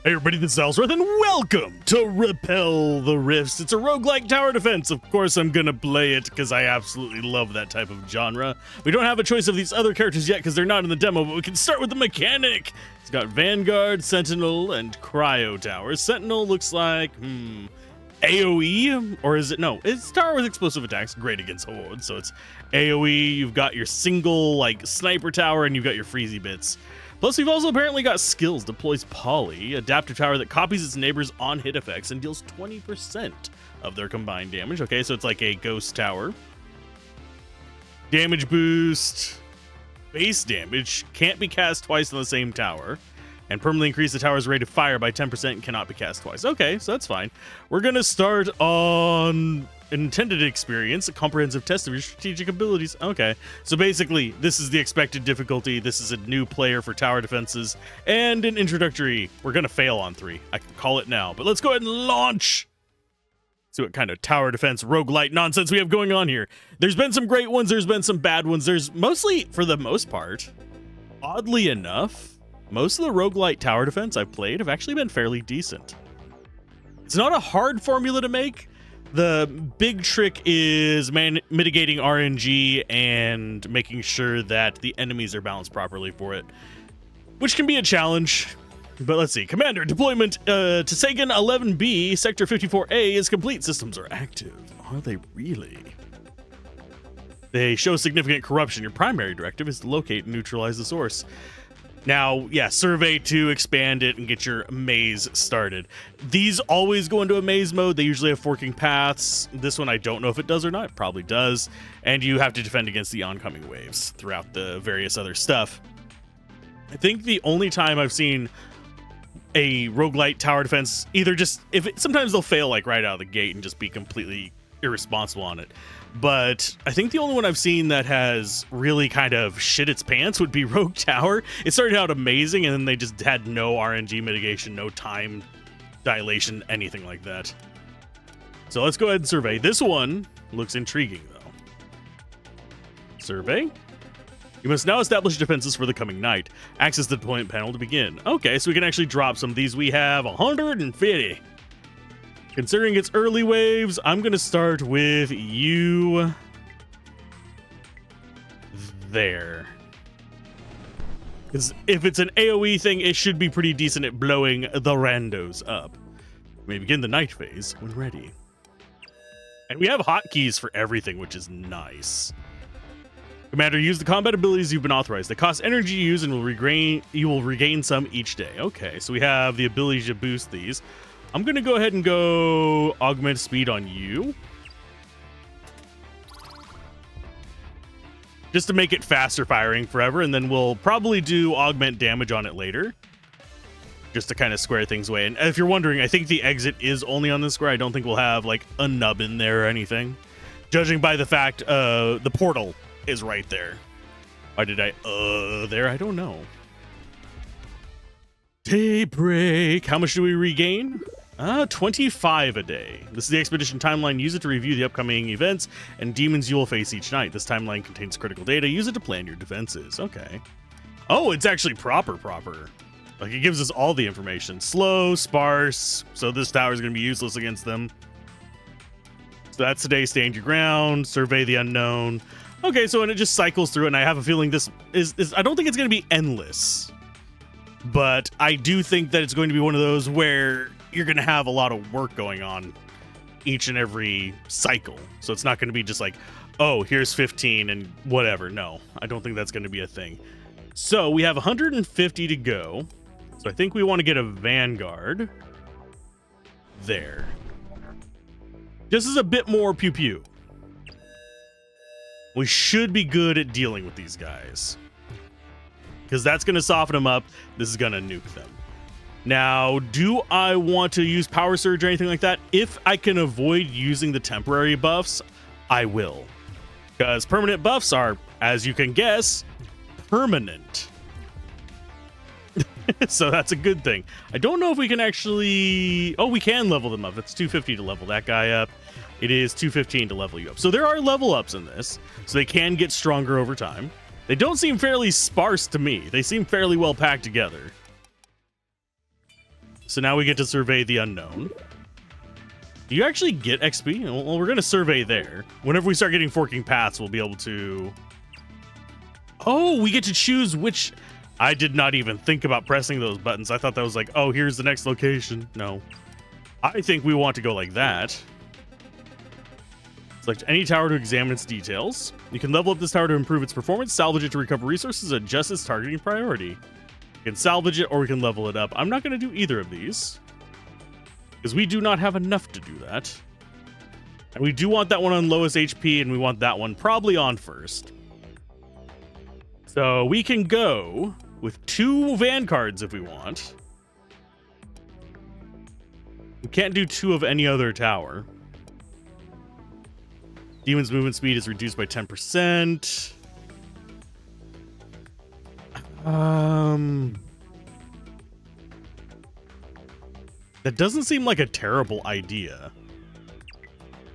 Hey everybody, this is Alzorath, and welcome to Repel the Rifts. It's a roguelike tower defense. Of course, I'm gonna play it because I absolutely love that type of genre. We don't have a choice of these other characters yet because they're not in the demo, but we can start with the mechanic. It's got Vanguard, Sentinel, and Cryo Towers. Sentinel looks like, AoE, or is it? No, it's tower with explosive attacks, great against hordes. So it's AoE, you've got your single, like, sniper tower, and you've got your freezy bits. Plus, we've also apparently got skills. Deploys Poly, adaptive tower that copies its neighbors on hit effects and deals 20% of their combined damage. Okay, so it's like a ghost tower. Damage boost, base damage, can't be cast twice on the same tower, and permanently increase the tower's rate of fire by 10% and cannot be cast twice. Okay, so that's fine. We're gonna start on intended experience, a comprehensive test of your strategic abilities. Okay, so basically this is the expected difficulty. This is a new player for tower defenses and an introductory. We're gonna fail on 3, I can call it now, but let's go ahead and launch. See what kind of tower defense roguelite nonsense we have going on here. There's been some great ones, there's been some bad ones. There's mostly, for the most part, oddly enough, most of the roguelite tower defense I've played have actually been fairly decent. It's not a hard formula to make. The big trick is mitigating RNG and making sure that the enemies are balanced properly for it, which can be a challenge. But let's see. Commander, deployment to Sagan 11B, Sector 54A is complete. Systems are active. Are they really? They show significant corruption. Your primary directive is to locate and neutralize the source. Now, yeah, survey to expand it and get your maze started. These always go into a maze mode. They usually have forking paths. This one, I don't know if it does or not. It probably does. And you have to defend against the oncoming waves throughout the various other stuff. I think the only time I've seen a roguelite tower defense, either just, sometimes they'll fail like right out of the gate and just be completely irresponsible on it. But I think the only one I've seen that has really kind of shit its pants would be Rogue Tower. It started out amazing, and then they just had no RNG mitigation, no time dilation, anything like that. So let's go ahead and survey. This one looks intriguing, though. Survey. You must now establish defenses for the coming night. Access the deployment panel to begin. Okay, so we can actually drop some of these. We have 150. Considering it's early waves, I'm going to start with you there. Because if it's an AoE thing, it should be pretty decent at blowing the randos up. We may begin the night phase when ready. And we have hotkeys for everything, which is nice. Commander, use the combat abilities you've been authorized. They cost energy to use and you will regain some each day. Okay, so we have the ability to boost these. I'm going to go ahead and go augment speed on you. Just to make it faster firing forever, and then we'll probably do augment damage on it later. Just to kind of square things away. And if you're wondering, I think the exit is only on this square. I don't think we'll have like a nub in there or anything. Judging by the fact the portal is right there. Why did I there? I don't know. Daybreak. How much do we regain? 25 a day. This is the expedition timeline. Use it to review the upcoming events and demons you will face each night. This timeline contains critical data. Use it to plan your defenses. Okay. Oh, it's actually proper. Like, it gives us all the information. Slow, sparse. So this tower is going to be useless against them. So that's today. Stand your ground. Survey the unknown. Okay, so and it just cycles through, and I have a feeling this is I don't think it's going to be endless. But I do think that it's going to be one of those where you're going to have a lot of work going on each and every cycle. So it's not going to be just like, oh, here's 15 and whatever. No, I don't think that's going to be a thing. So we have 150 to go. So I think we want to get a Vanguard there. This is a bit more pew-pew. We should be good at dealing with these guys, because that's going to soften them up. This is going to nuke them. Now, do I want to use Power Surge or anything like that? If I can avoid using the temporary buffs, I will. Because permanent buffs are, as you can guess, permanent. So that's a good thing. I don't know if we can actually... Oh, we can level them up. That's 250 to level that guy up. It is 215 to level you up. So there are level ups in this. So they can get stronger over time. They don't seem fairly sparse to me. They seem fairly well packed together. So now we get to survey the unknown. Do you actually get XP? Well, we're going to survey there. Whenever we start getting forking paths, we'll be able to... Oh, we get to choose which... I did not even think about pressing those buttons. I thought that was like, oh, here's the next location. No. I think we want to go like that. Select any tower to examine its details. You can level up this tower to improve its performance, salvage it to recover resources, adjust its targeting priority. We can salvage it or we can level it up. I'm not going to do either of these, because we do not have enough to do that. And we do want that one on lowest HP, and we want that one probably on first. So we can go with 2 vanguards if we want. We can't do 2 of any other tower. Demon's movement speed is reduced by 10%. That doesn't seem like a terrible idea.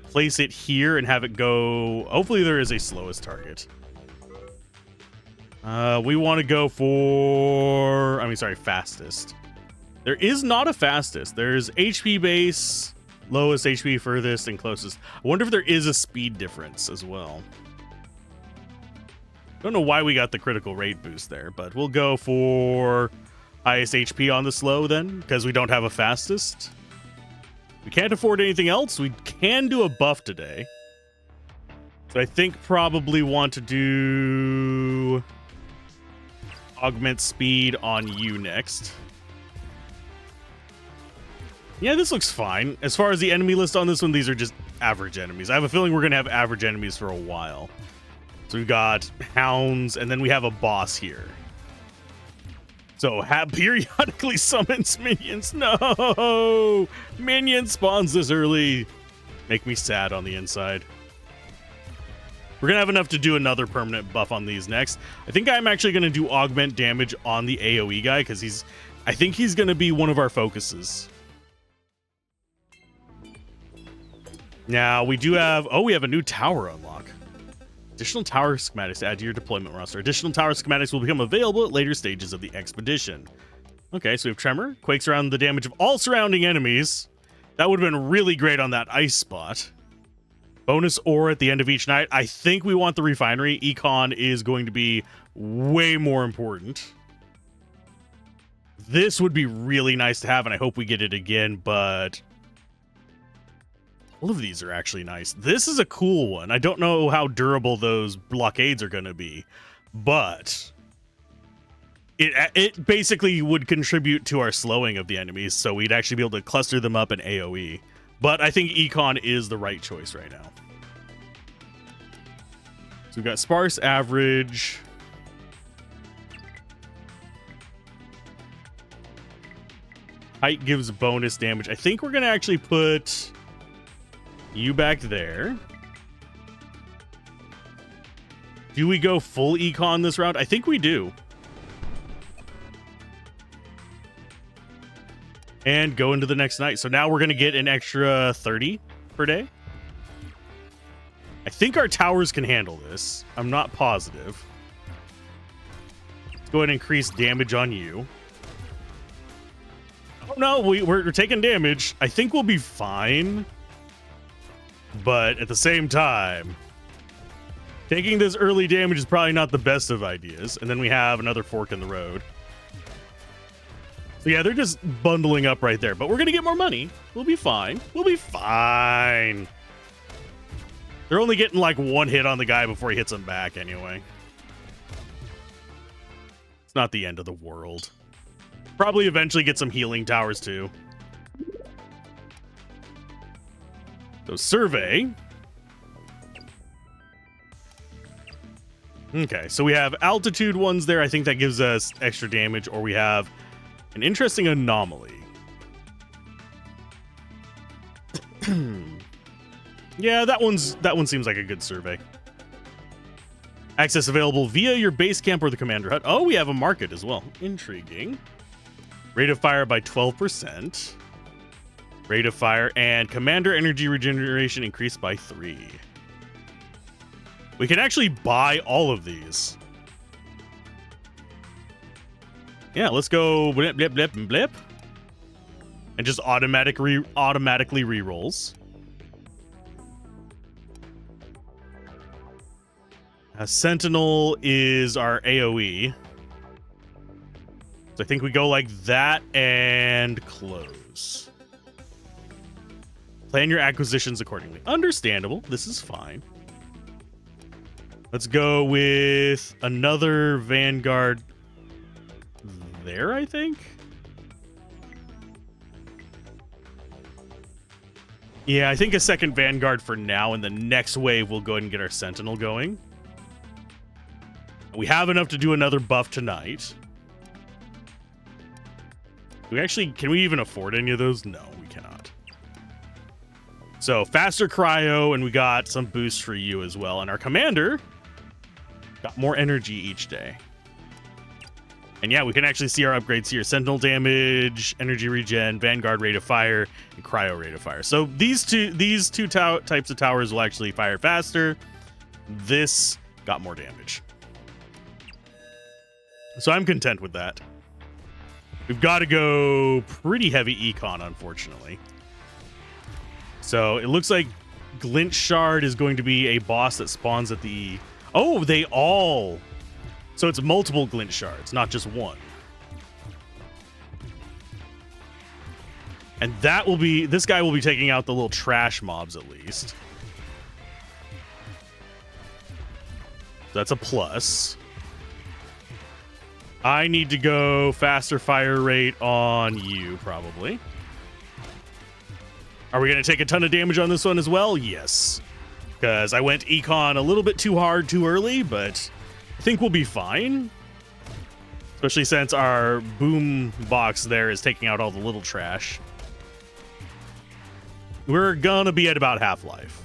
Place it here and have it go... Hopefully there is a slowest target. We want to go for... fastest. There is not a fastest. There's HP base, lowest HP, furthest, and closest. I wonder if there is a speed difference as well. Don't know why we got the critical rate boost there, but we'll go for highest HP on the slow then, because we don't have a fastest. We can't afford anything else. We can do a buff today. So I think probably want to do augment speed on you next. Yeah, this looks fine. As far as the enemy list on this one, these are just average enemies. I have a feeling we're going to have average enemies for a while. So we've got hounds, and then we have a boss here. So periodically summons minions. No! Minion spawns this early. Make me sad on the inside. We're going to have enough to do another permanent buff on these next. I think I'm actually going to do augment damage on the AoE guy, because I think he's going to be one of our focuses. Now, we do have... Oh, we have a new tower unlock. Additional tower schematics to add to your deployment roster. Additional tower schematics will become available at later stages of the expedition. Okay, so we have Tremor. Quakes around the damage of all surrounding enemies. That would have been really great on that ice spot. Bonus ore at the end of each night. I think we want the refinery. Econ is going to be way more important. This would be really nice to have, and I hope we get it again, but... all of these are actually nice. This is a cool one. I don't know how durable those blockades are going to be, but it basically would contribute to our slowing of the enemies, so we'd actually be able to cluster them up in AoE. But I think Econ is the right choice right now. So we've got sparse, average. Height gives bonus damage. I think we're going to actually put... you back there. Do we go full econ this round? I think we do. And go into the next night. So now we're going to get an extra 30 per day. I think our towers can handle this. I'm not positive. Let's go ahead and increase damage on you. Oh no, we're taking damage. I think we'll be fine. But at the same time, taking this early damage is probably not the best of ideas. And then we have another fork in the road. So yeah, they're just bundling up right there. But we're going to get more money. We'll be fine. We'll be fine. They're only getting like one hit on the guy before he hits them back anyway. It's not the end of the world. Probably eventually get some healing towers too. So survey. Okay, so we have altitude ones there. I think that gives us extra damage, or we have an interesting anomaly. Yeah, that one seems like a good survey. Access available via your base camp or the commander hut. Oh, we have a market as well. Intriguing. Rate of fire by 12%. Rate of fire and commander energy regeneration increased by 3. We can actually buy all of these. Yeah, let's go blip, blip, blip, and blip. and just automatically rerolls. Sentinel is our AoE. So I think we go like that and close. Plan your acquisitions accordingly. Understandable. This is fine. Let's go with another Vanguard there, I think. Yeah, I think a second Vanguard for now, and the next wave we'll go ahead and get our Sentinel going. We have enough to do another buff tonight. Can we even afford any of those? No, we cannot. So faster cryo, and we got some boosts for you as well. And our commander got more energy each day. And yeah, we can actually see our upgrades here. Sentinel damage, energy regen, Vanguard rate of fire, and cryo rate of fire. So these two types of towers will actually fire faster. This got more damage. So I'm content with that. We've got to go pretty heavy econ, unfortunately. So it looks like Glint Shard is going to be a boss that spawns at the... Oh, they all... So it's multiple Glint Shards, not just one. And that will be... This guy will be taking out the little trash mobs, at least. That's a plus. I need to go faster fire rate on you, probably. Are we going to take a ton of damage on this one as well? Yes. Because I went econ a little bit too hard too early, but I think we'll be fine. Especially since our boom box there is taking out all the little trash. We're going to be at about half-life.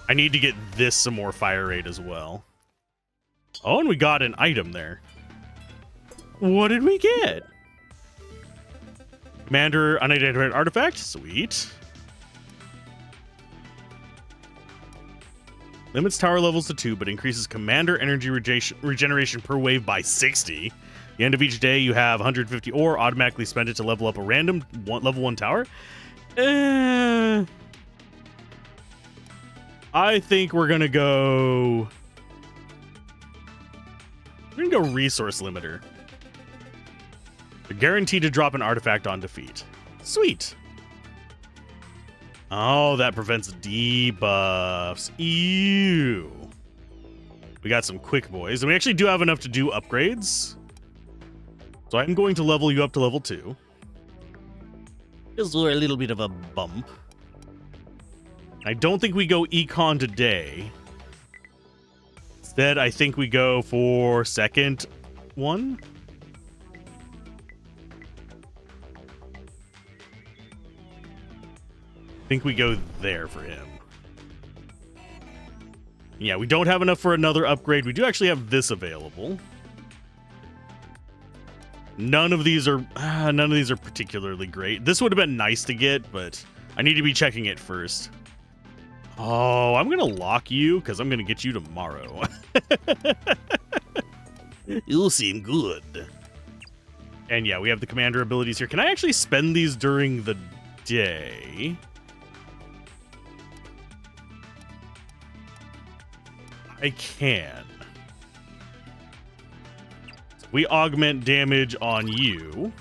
I need to get this some more fire rate as well. Oh, and we got an item there. What did we get? Commander unidentified artifact. Sweet. Limits tower levels to 2, but increases commander energy regeneration per wave by 60. At the end of each day, you have 150 ore. Automatically spend it to level up a random level 1 tower. I think we're gonna go... We're gonna go resource limiter. They're guaranteed to drop an artifact on defeat. Sweet. Oh, that prevents debuffs. Ew. We got some quick boys. And we actually do have enough to do upgrades. So I'm going to level you up to level 2. Just for a little bit of a bump. I don't think we go econ today. Instead, I think we go for second one. I think we go there for him. Yeah, we don't have enough for another upgrade. We do actually have this available. None of these are particularly great. This would have been nice to get, but I need to be checking it first. Oh, I'm gonna lock you because I'm gonna get you tomorrow. You'll seem good. And yeah, we have the commander abilities here. Can I actually spend these during the day? I can. We augment damage on you.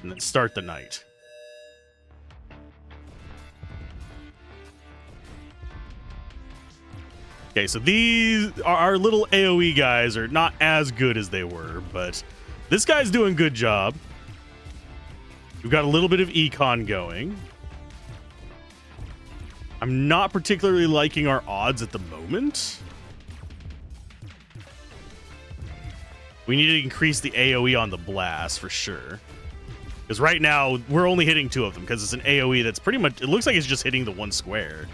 And then start the night. Okay, so these our little AoE guys are not as good as they were, but this guy's doing a good job. We've got a little bit of econ going. I'm not particularly liking our odds at the moment. We need to increase the AoE on the blast for sure. Because right now, we're only hitting 2 of them because it's an AoE that's pretty much... It looks like it's just hitting the 1 square.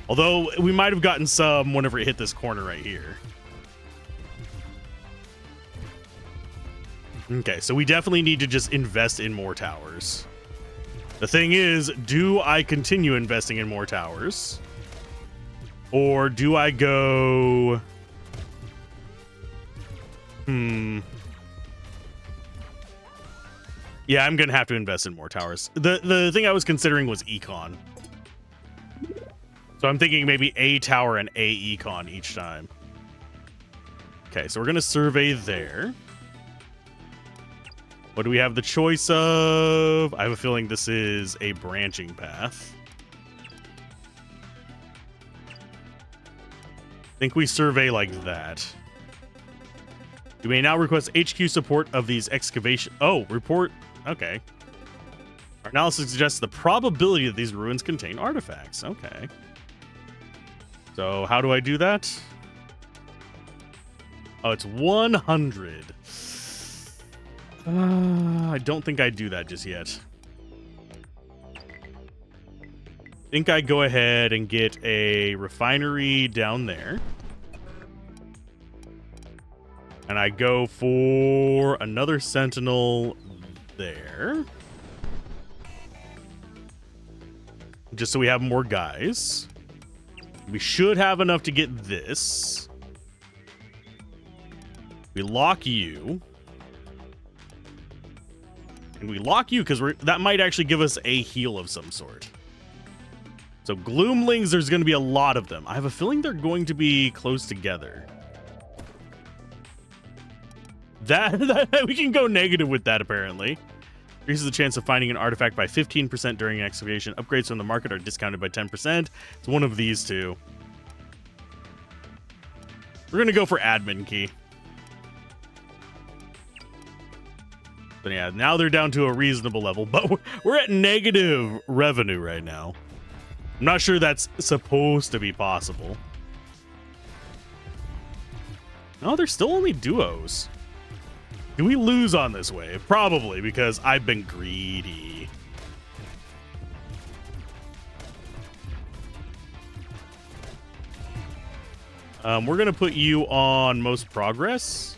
Although, we might have gotten some whenever it hit this corner right here. Okay, so we definitely need to just invest in more towers. The thing is, do I continue investing in more towers? Or do I go Yeah, I'm gonna have to invest in more towers. The thing I was considering was econ. So I'm thinking maybe a tower and a econ each time. Okay, so we're gonna survey there. What do we have the choice of? I have a feeling this is a branching path. I think we survey like that. You may now request HQ support of these excavation. Oh, report. Okay. Our analysis suggests the probability that these ruins contain artifacts. Okay. So how do I do that? Oh, it's 100. I don't think I'd do that just yet. I think I'd go ahead and get a refinery down there. And I go for another sentinel there. Just so we have more guys. We should have enough to get this. We lock you. And we lock you because that might actually give us a heal of some sort. So Gloomlings, there's going to be a lot of them. I have a feeling they're going to be close together. That we can go negative with that, apparently. Increases the chance of finding an artifact by 15% during an excavation. Upgrades from the market are discounted by 10%. It's one of these two. We're going to go for admin key. But yeah, now they're down to a reasonable level, but we're at negative revenue right now. I'm not sure that's supposed to be possible. No, they're still only duos. Do we lose on this wave? Probably, because I've been greedy. We're going to put you on most progress.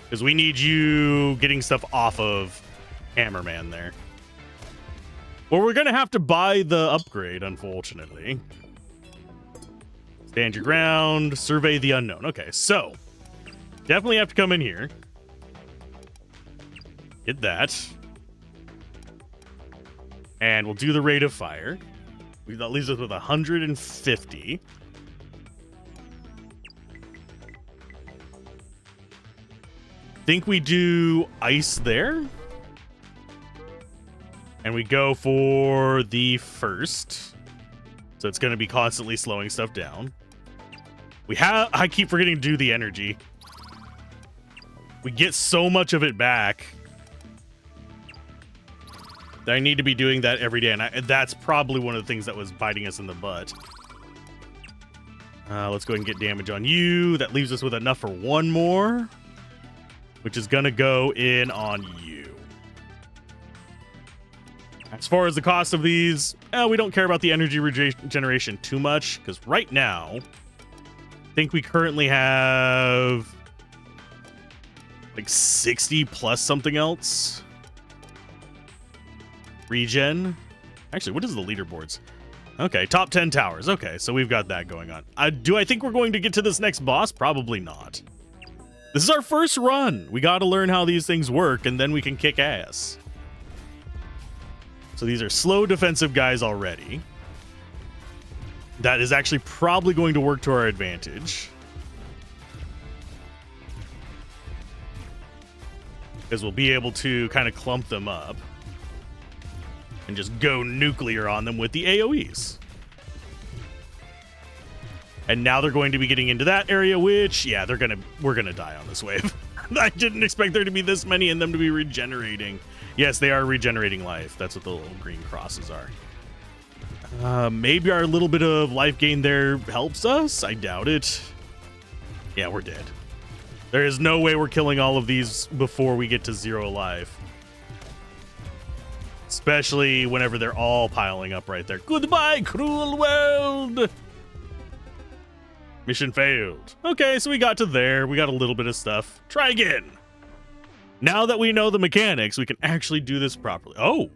Because we need you getting stuff off of Hammerman there. Well, we're going to have to buy the upgrade, unfortunately. Stand your ground. Survey the unknown. Okay, so definitely have to come in here. Get that. And we'll do the rate of fire. That leaves us with 150. Think we do ice there. And we go for the first. So it's going to be constantly slowing stuff down. I keep forgetting to do the energy. We get so much of it back that I need to be doing that every day. And that's probably one of the things that was biting us in the butt. Let's go ahead and get damage on you. That leaves us with enough for one more, which is going to go in on you. As far as the cost of these, we don't care about the energy regeneration too much, because right now, I think we currently have like 60 plus something else. Regen. Actually, what is the leaderboards? Okay, top 10 towers. Okay, so we've got that going on. Do I think we're going to get to this next boss? Probably not. This is our first run. We got to learn how these things work, and then we can kick ass. So these are slow defensive guys already. That is actually probably going to work to our advantage. Because we'll be able to kind of clump them up. And just go nuclear on them with the AoEs. And now they're going to be getting into that area, which, yeah, we're gonna die on this wave. I didn't expect there to be this many and them to be regenerating. Yes, they are regenerating life. That's what the little green crosses are. Maybe our little bit of life gain there helps us. I doubt it. Yeah, we're dead. There is no way we're killing all of these before we get to 0 life. Especially whenever they're all piling up right there. Goodbye, cruel world! Mission failed. Okay, so we got to there. We got a little bit of stuff. Try again. Now that we know the mechanics, we can actually do this properly. Oh,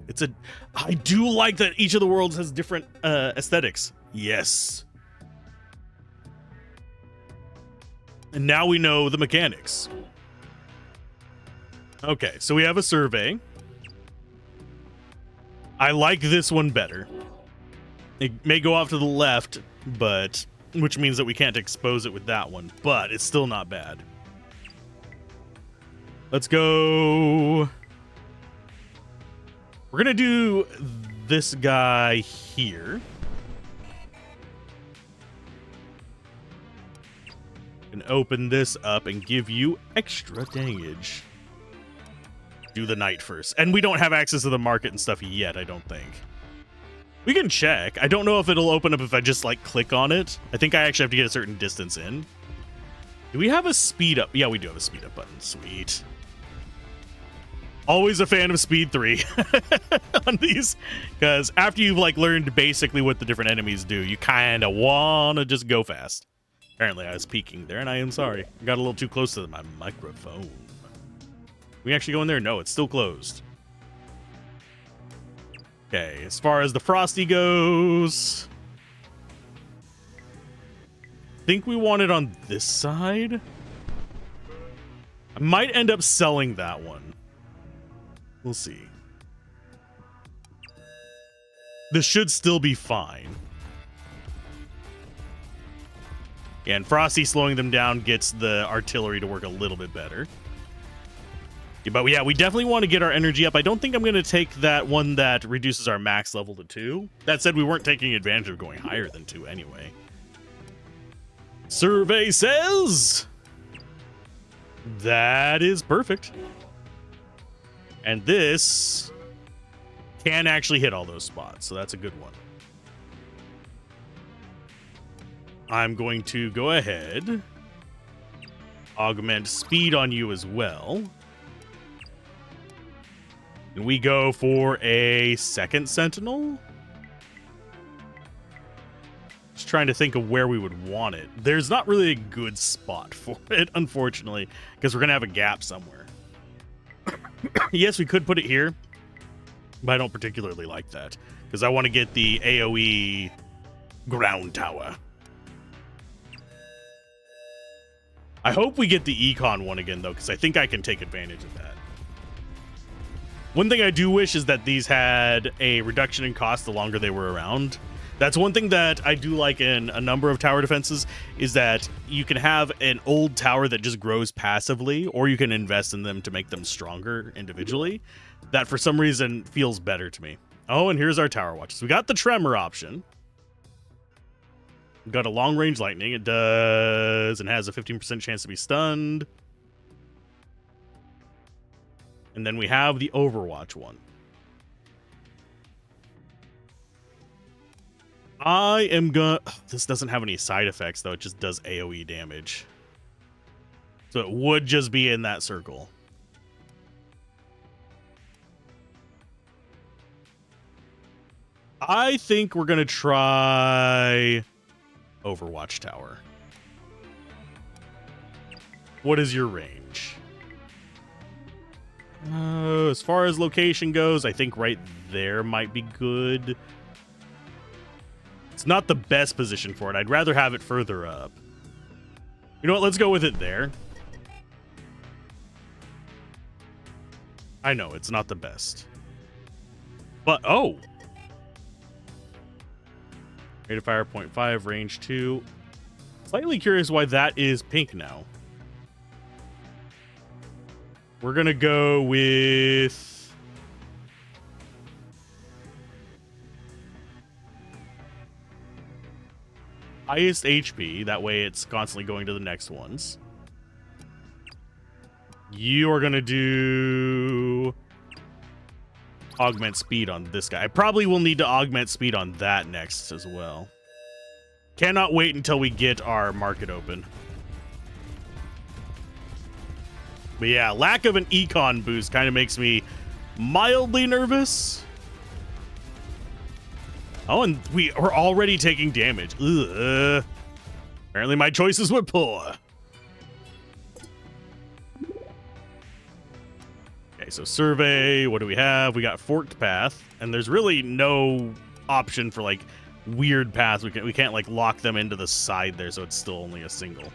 I do like that each of the worlds has different aesthetics. Yes. And now we know the mechanics. Okay, so we have a survey. I like this one better. It may go off to the left, but which means that we can't expose it with that one, but it's still not bad. Let's go. We're gonna do this guy here. And open this up and give you extra damage. Do the knight first. And we don't have access to the market and stuff yet, I don't think. We can check. I don't know if it'll open up if I just like click on it. I think I actually have to get a certain distance in. Do we have a speed up? Yeah, we do have a speed up button. Sweet. Always a fan of speed 3 on these, because after you've like learned basically what the different enemies do, you kind of want to just go fast. Apparently I was peeking there, and I am sorry. I got a little too close to my microphone. We actually go in there? No, it's still closed. Okay, as far as the Frosty goes, I think we want it on this side. I might end up selling that one. We'll see. This should still be fine. And Frosty slowing them down gets the artillery to work a little bit better. Yeah, but yeah, we definitely want to get our energy up. I don't think I'm going to take that one that reduces our max level to 2. That said, we weren't taking advantage of going higher than 2 anyway. Survey says that is perfect. And this can actually hit all those spots, so that's a good one. I'm going to go ahead, augment speed on you as well. And we go for a second sentinel. Just trying to think of where we would want it. There's not really a good spot for it, unfortunately, because we're going to have a gap somewhere. Yes, we could put it here, but I don't particularly like that because I want to get the AoE ground tower. I hope we get the econ one again, though, because I think I can take advantage of that. One thing I do wish is that these had a reduction in cost the longer they were around. That's one thing that I do like in a number of tower defenses, is that you can have an old tower that just grows passively, or you can invest in them to make them stronger individually. That, for some reason, feels better to me. Oh, and here's our tower watches. We got the tremor option. We've got a long-range lightning. It does and has a 15% chance to be stunned. And then we have the Overwatch one. I am gonna... This doesn't have any side effects, though. It just does AoE damage. So it would just be in that circle. I think we're gonna try Overwatch Tower. What is your range? As far as location goes, I think right there might be good. It's not the best position for it. I'd rather have it further up. You know what? Let's go with it there. I know, it's not the best. But, oh! Rate of fire 0.5, range 2. Slightly curious why that is pink now. We're gonna go with... highest HP. That way it's constantly going to the next ones. You are gonna do... augment speed on this guy. I probably will need to augment speed on that next as well. Cannot wait until we get our market open. But yeah, lack of an econ boost kind of makes me mildly nervous. Oh, and we are already taking damage. Ugh. Apparently my choices were poor. Okay, so survey, what do we have? We got forked path, and there's really no option for like weird paths. We can't like lock them into the side there, so it's still only a single.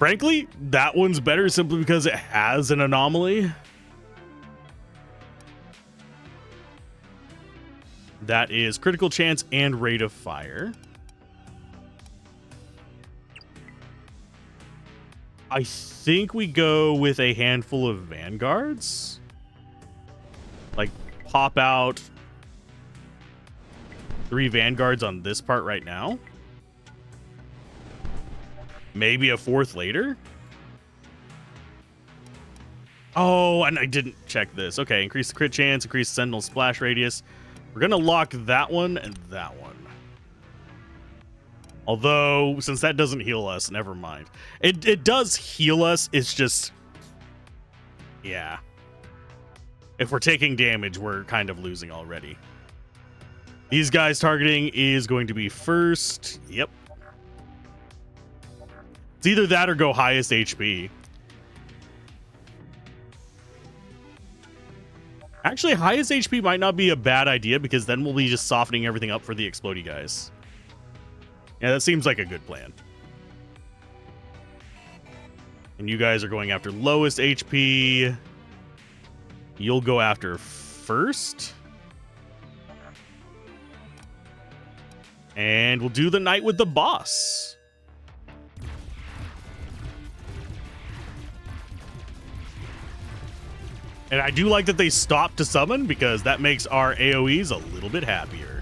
Frankly, that one's better simply because it has an anomaly. That is critical chance and rate of fire. I think we go with a handful of vanguards. Like, pop out 3 vanguards on this part right now. Maybe a 4th later. Oh, and I didn't check this. Okay, increase the crit chance, increase the sentinel splash radius. We're going to lock that one and that one. Although, since that doesn't heal us, never mind. It does heal us, it's just... yeah. If we're taking damage, we're kind of losing already. These guys targeting is going to be first. Yep. It's either that or go highest HP. Actually, highest HP might not be a bad idea because then we'll be just softening everything up for the explodey guys. Yeah, that seems like a good plan. And you guys are going after lowest HP. You'll go after first. And we'll do the night with the boss. And I do like that they stopped to summon because that makes our AoEs a little bit happier.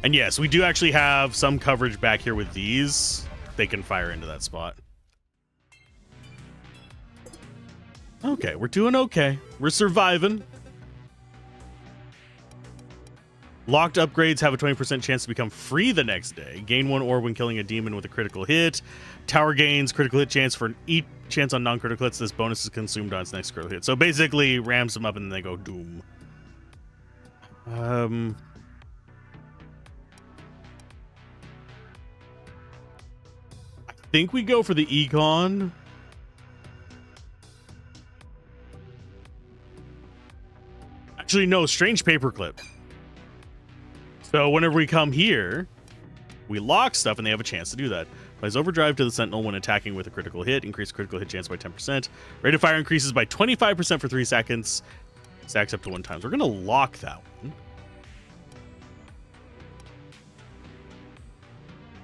And yes, we do actually have some coverage back here with these. They can fire into that spot. Okay, we're doing okay. We're surviving. Locked upgrades have a 20% chance to become free the next day. Gain 1 orb when killing a demon with a critical hit. Tower gains critical hit chance for each chance on non-critical hits. This bonus is consumed on its next critical hit. So basically, rams them up and then they go doom. I think we go for the econ. Actually, no, strange paperclip. So whenever we come here, we lock stuff and they have a chance to do that. Applies overdrive to the sentinel when attacking with a critical hit. Increase critical hit chance by 10%. Rate of fire increases by 25% for 3 seconds. Stacks up to 1 time. We're going to lock that one.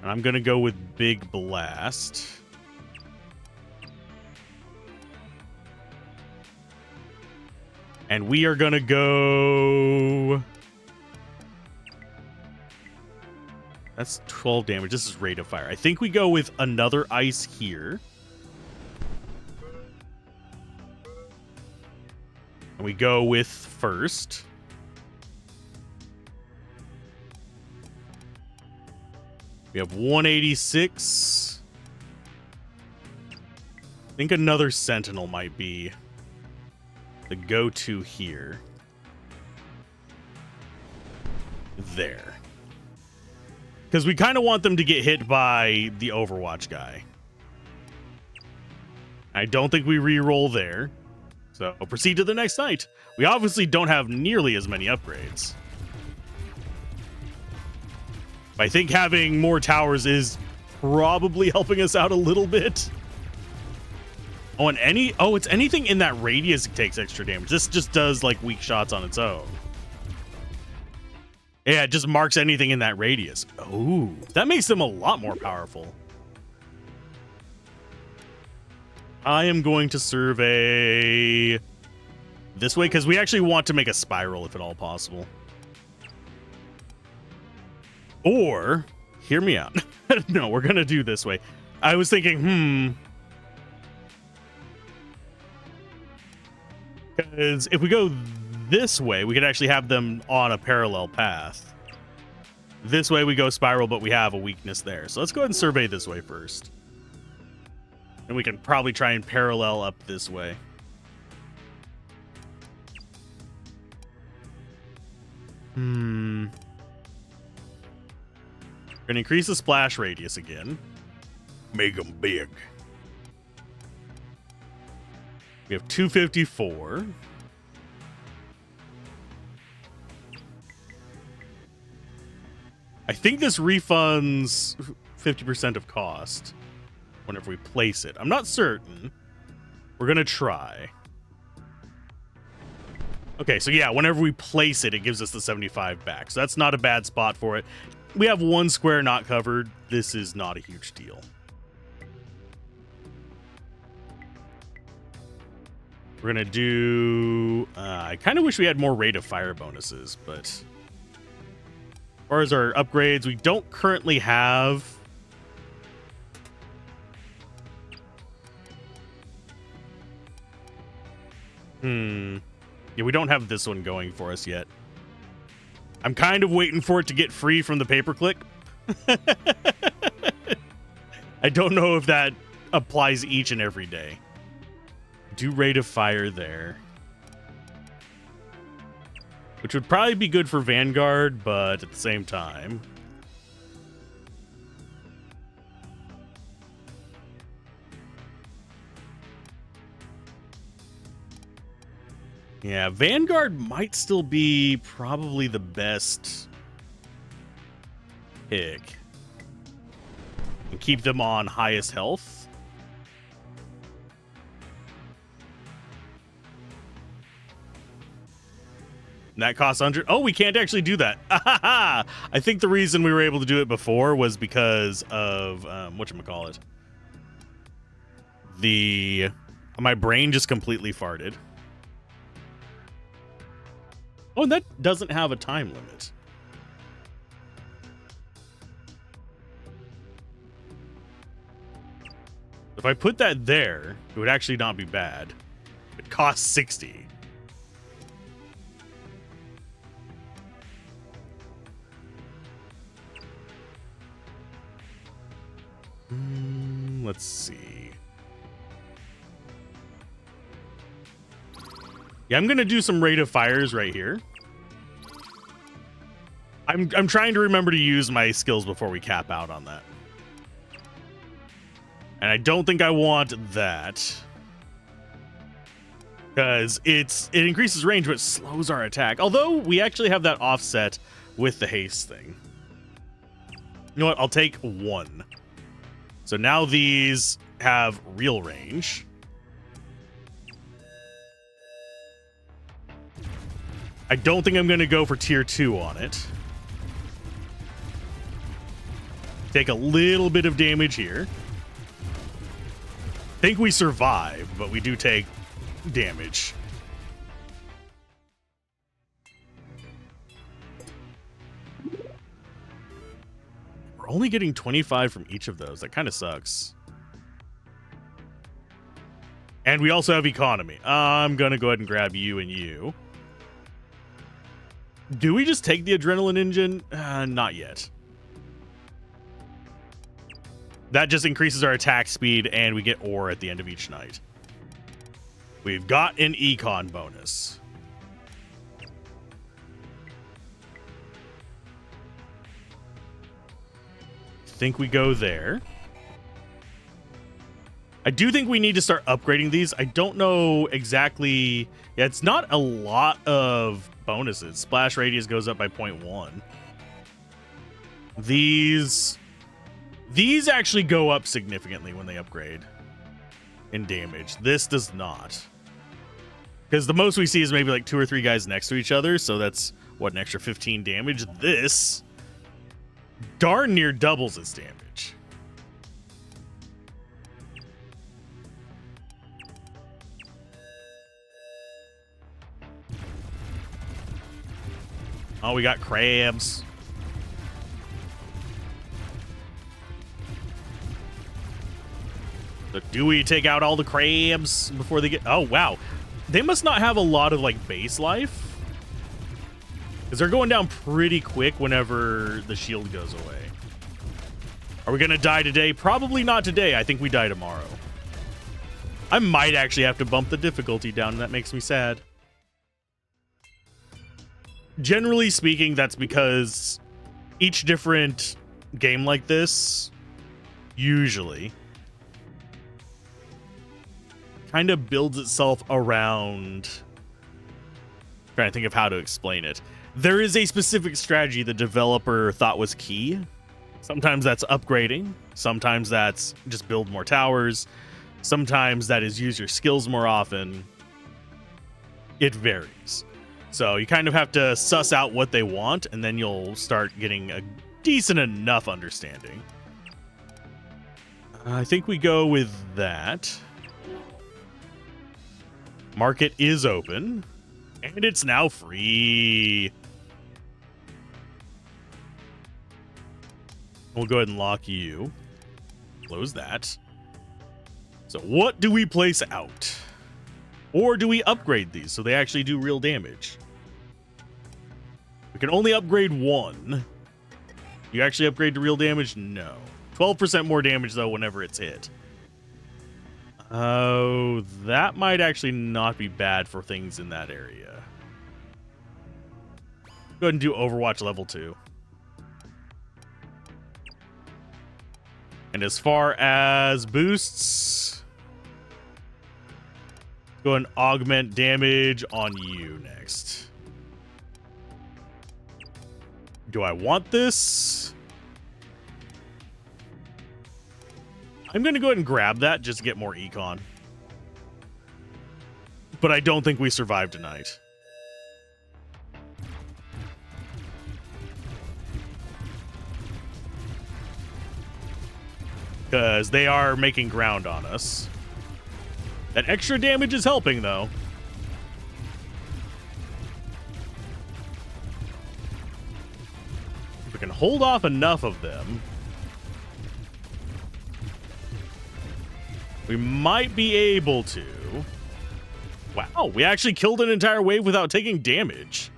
And I'm going to go with Big Blast. And we are going to go... That's 12 damage. This is rate of fire. I think we go with another ice here. And we go with first. We have 186. I think another sentinel might be the go-to here. There. Because we kind of want them to get hit by the Overwatch guy. I don't think we re-roll there. So proceed to the next night. We obviously don't have nearly as many upgrades. I think having more towers is probably helping us out a little bit. Oh, and it's anything in that radius takes extra damage. This just does like weak shots on its own. Yeah, it just marks anything in that radius. Oh, that makes them a lot more powerful. I am going to survey this way because we actually want to make a spiral if at all possible. Or, hear me out. No, we're going to do this way. I was thinking, because if we go this way, we could actually have them on a parallel path. This way we go spiral, but we have a weakness there. So let's go ahead and survey this way first. And we can probably try and parallel up this way. We're gonna increase the splash radius again. Make them big. We have 254. I think this refunds 50% of cost whenever we place it. I'm not certain. We're going to try. Okay, so yeah, whenever we place it, it gives us the 75 back. So that's not a bad spot for it. We have one square not covered. This is not a huge deal. We're going to do... I kind of wish we had more rate of fire bonuses, but... as far as our upgrades, we don't currently have... Yeah, we don't have this one going for us yet. I'm kind of waiting for it to get free from the pay-per-click. I don't know if that applies each and every day. Do rate of fire there. Which would probably be good for Vanguard, but at the same time... yeah, Vanguard might still be probably the best pick. And keep them on highest health. And that costs 100. Oh, we can't actually do that. I think the reason we were able to do it before was because of whatchamacallit. My brain just completely farted. Oh, and that doesn't have a time limit. If I put that there, it would actually not be bad. It costs 60. Let's see. Yeah, I'm gonna do some rate of fires right here. I'm trying to remember to use my skills before we cap out on that. And I don't think I want that. Because it increases range, but slows our attack. Although, we actually have that offset with the haste thing. You know what? I'll take 1. So now these have real range. I don't think I'm going to go for tier 2 on it. Take a little bit of damage here. Think we survive, but we do take damage. We're only getting 25 from each of those. That kind of sucks. And we also have economy. I'm going to go ahead and grab you and you. Do we just take the adrenaline engine? Not yet. That just increases our attack speed, and we get ore at the end of each night. We've got an econ bonus. Think we go there. I do think we need to start upgrading these. I don't know exactly. Yeah, it's not a lot of bonuses. Splash radius goes up by 0.1. These actually go up significantly when they upgrade in damage. This does not. Because the most we see is maybe like 2 or 3 guys next to each other. So that's, what, an extra 15 damage? This darn near doubles its damage. Oh, we got crabs. So do we take out all the crabs before they get... oh, wow. They must not have a lot of, like, base life. Because they're going down pretty quick whenever the shield goes away. Are we going to die today? Probably not today. I think we die tomorrow. I might actually have to bump the difficulty down, and that makes me sad. Generally speaking, that's because each different game like this, usually, kind of builds itself around Trying to think of how to explain it. There is a specific strategy the developer thought was key. Sometimes that's upgrading. Sometimes that's just build more towers. Sometimes that is use your skills more often. It varies. So you kind of have to suss out what they want, and then you'll start getting a decent enough understanding. I think we go with that. Market is open, and it's now free. We'll go ahead and lock you. Close that. So what do we place out? Or do we upgrade these so they actually do real damage? We can only upgrade one. You actually upgrade to real damage? No. 12% more damage, though, whenever it's hit. Oh, that might actually not be bad for things in that area. Go ahead and do Overwatch level 2. And as far as boosts, go and augment damage on you next. Do I want this? I'm going to go ahead and grab that just to get more econ. But I don't think we survive tonight. Because they are making ground on us. That extra damage is helping, though. If we can hold off enough of them, we might be able to. Wow, we actually killed an entire wave without taking damage.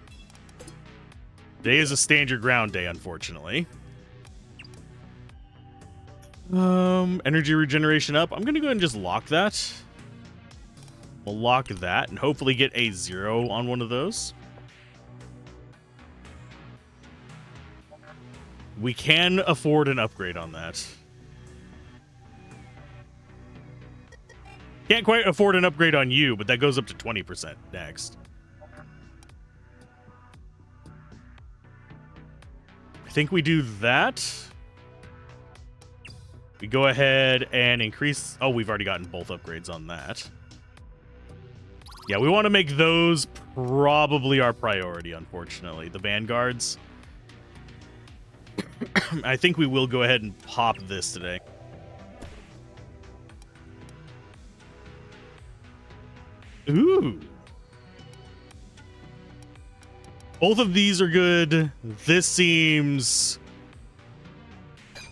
Today is a stand your ground day, unfortunately. Energy regeneration up. I'm gonna go ahead and just lock that. We'll lock that and hopefully get a 0 on one of those. We can afford an upgrade on that. Can't quite afford an upgrade on you, but that goes up to 20% next. I think we do that. We go ahead and increase... Oh, we've already gotten both upgrades on that. Yeah, we want to make those probably our priority, unfortunately. The Vanguards. I think we will go ahead and pop this today. Ooh. Both of these are good. This seems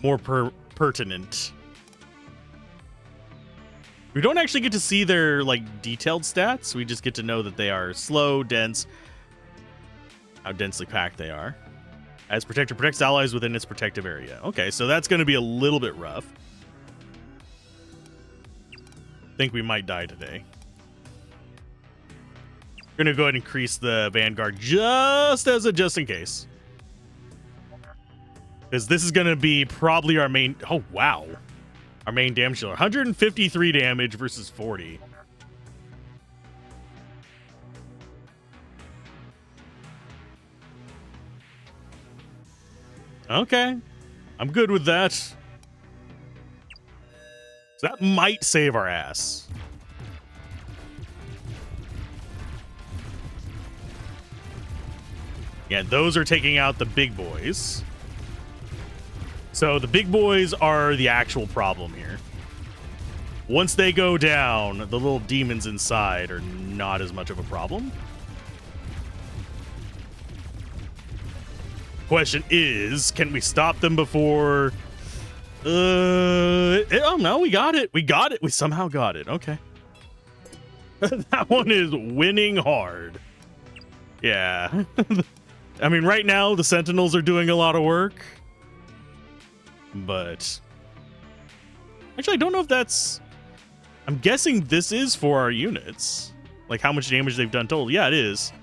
more pertinent. We don't actually get to see their like detailed stats. We just get to know that they are slow, dense, how densely packed they are. As protector protects allies within its protective area. Okay, so that's going to be a little bit rough. Think we might die today. We're going to go ahead and increase the Vanguard just in case. Because this is going to be probably our main... Oh, wow. Our main damage dealer. 153 damage versus 40. Okay. I'm good with that. So that might save our ass. Yeah, those are taking out the big boys. So the big boys are the actual problem here. Once they go down, the little demons inside are not as much of a problem. Question is, can we stop them before... oh no, we got it. We got it. We somehow got it. Okay. That one is winning hard. Yeah. I mean, right now, the Sentinels are doing a lot of work. But... Actually, I don't know if that's... I'm guessing this is for our units. Like, how much damage they've done total. Yeah, it is.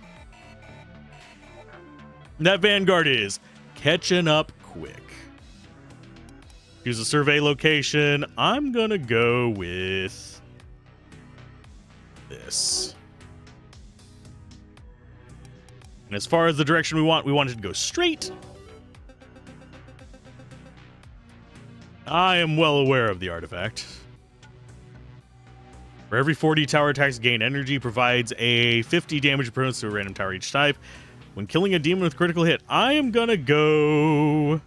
That Vanguard is catching up quick. Use a survey location. I'm gonna go with this. And as far as the direction we want it to go straight. I am well aware of the artifact. For every 40 tower attacks gain energy, provides a 50 damage appearance to a random tower each type. When killing a demon with critical hit, I am gonna go...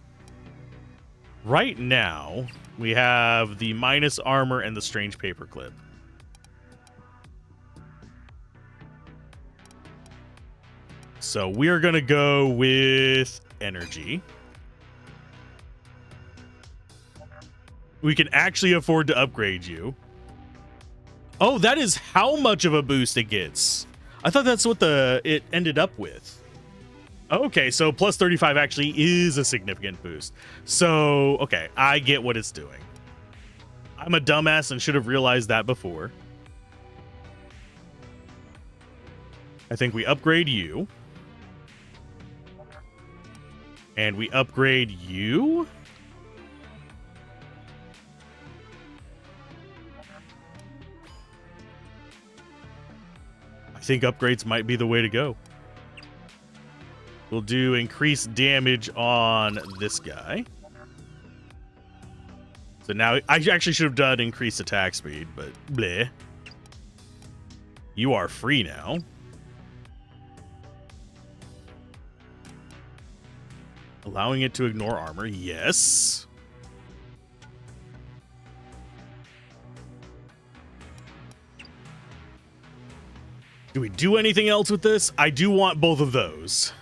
Right now, we have the minus armor and the strange paperclip. So we are gonna go with energy. We can actually afford to upgrade you. Oh, that is how much of a boost it gets. I thought that's what it ended up with. Okay, so plus 35 actually is a significant boost. So, okay, I get what it's doing. I'm a dumbass and should have realized that before. I think we upgrade you. And we upgrade you. I think upgrades might be the way to go. We'll do increased damage on this guy. So now I actually should have done increased attack speed, but bleh. You are free now. Allowing it to ignore armor, yes. Do we do anything else with this? I do want both of those.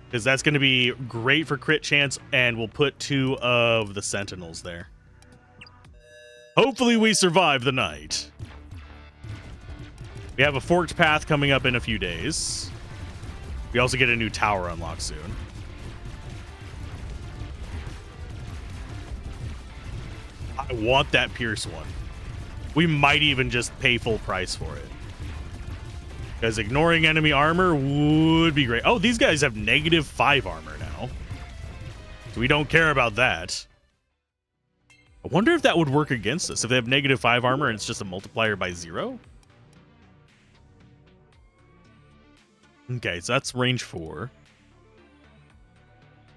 Because that's going to be great for crit chance, and we'll put 2 of the sentinels there. Hopefully we survive the night. We have a forked path coming up in a few days. We also get a new tower unlocked soon. I want that Pierce one. We might even just pay full price for it. Because ignoring enemy armor would be great. Oh, these guys have -5 armor now. So we don't care about that. I wonder if that would work against us. If they have -5 armor and it's just a multiplier by 0. Okay, so that's range 4.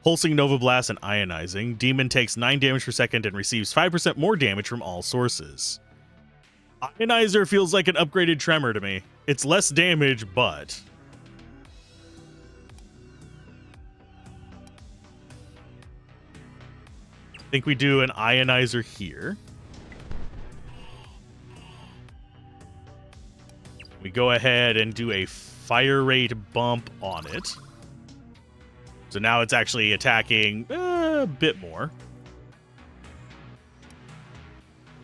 Pulsing Nova Blast and Ionizing. Demon takes 9 damage per second and receives 5% more damage from all sources. Ionizer feels like an upgraded Tremor to me. It's less damage, but... I think we do an Ionizer here. We go ahead and do a fire rate bump on it. So now it's actually attacking a bit more.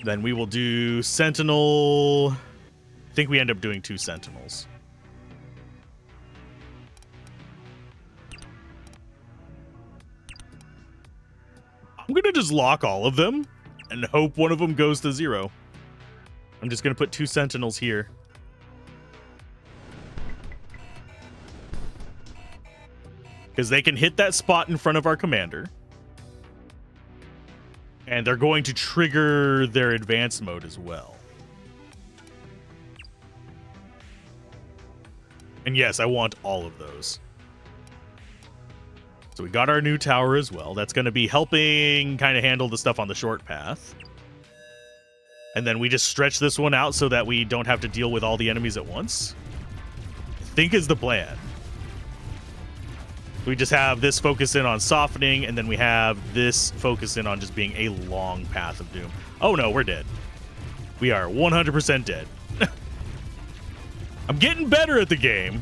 Then we will do Sentinel. I think we end up doing 2 Sentinels. I'm going to just lock all of them and hope one of them goes to 0. I'm just going to put 2 Sentinels here. Because they can hit that spot in front of our commander. And they're going to trigger their advanced mode as well. And yes, I want all of those. So we got our new tower as well. That's going to be helping kind of handle the stuff on the short path. And then we just stretch this one out so that we don't have to deal with all the enemies at once. I think is the plan. We just have this focus in on softening, and then we have this focus in on just being a long path of doom. Oh no, we're dead. We are 100% dead. I'm getting better at the game,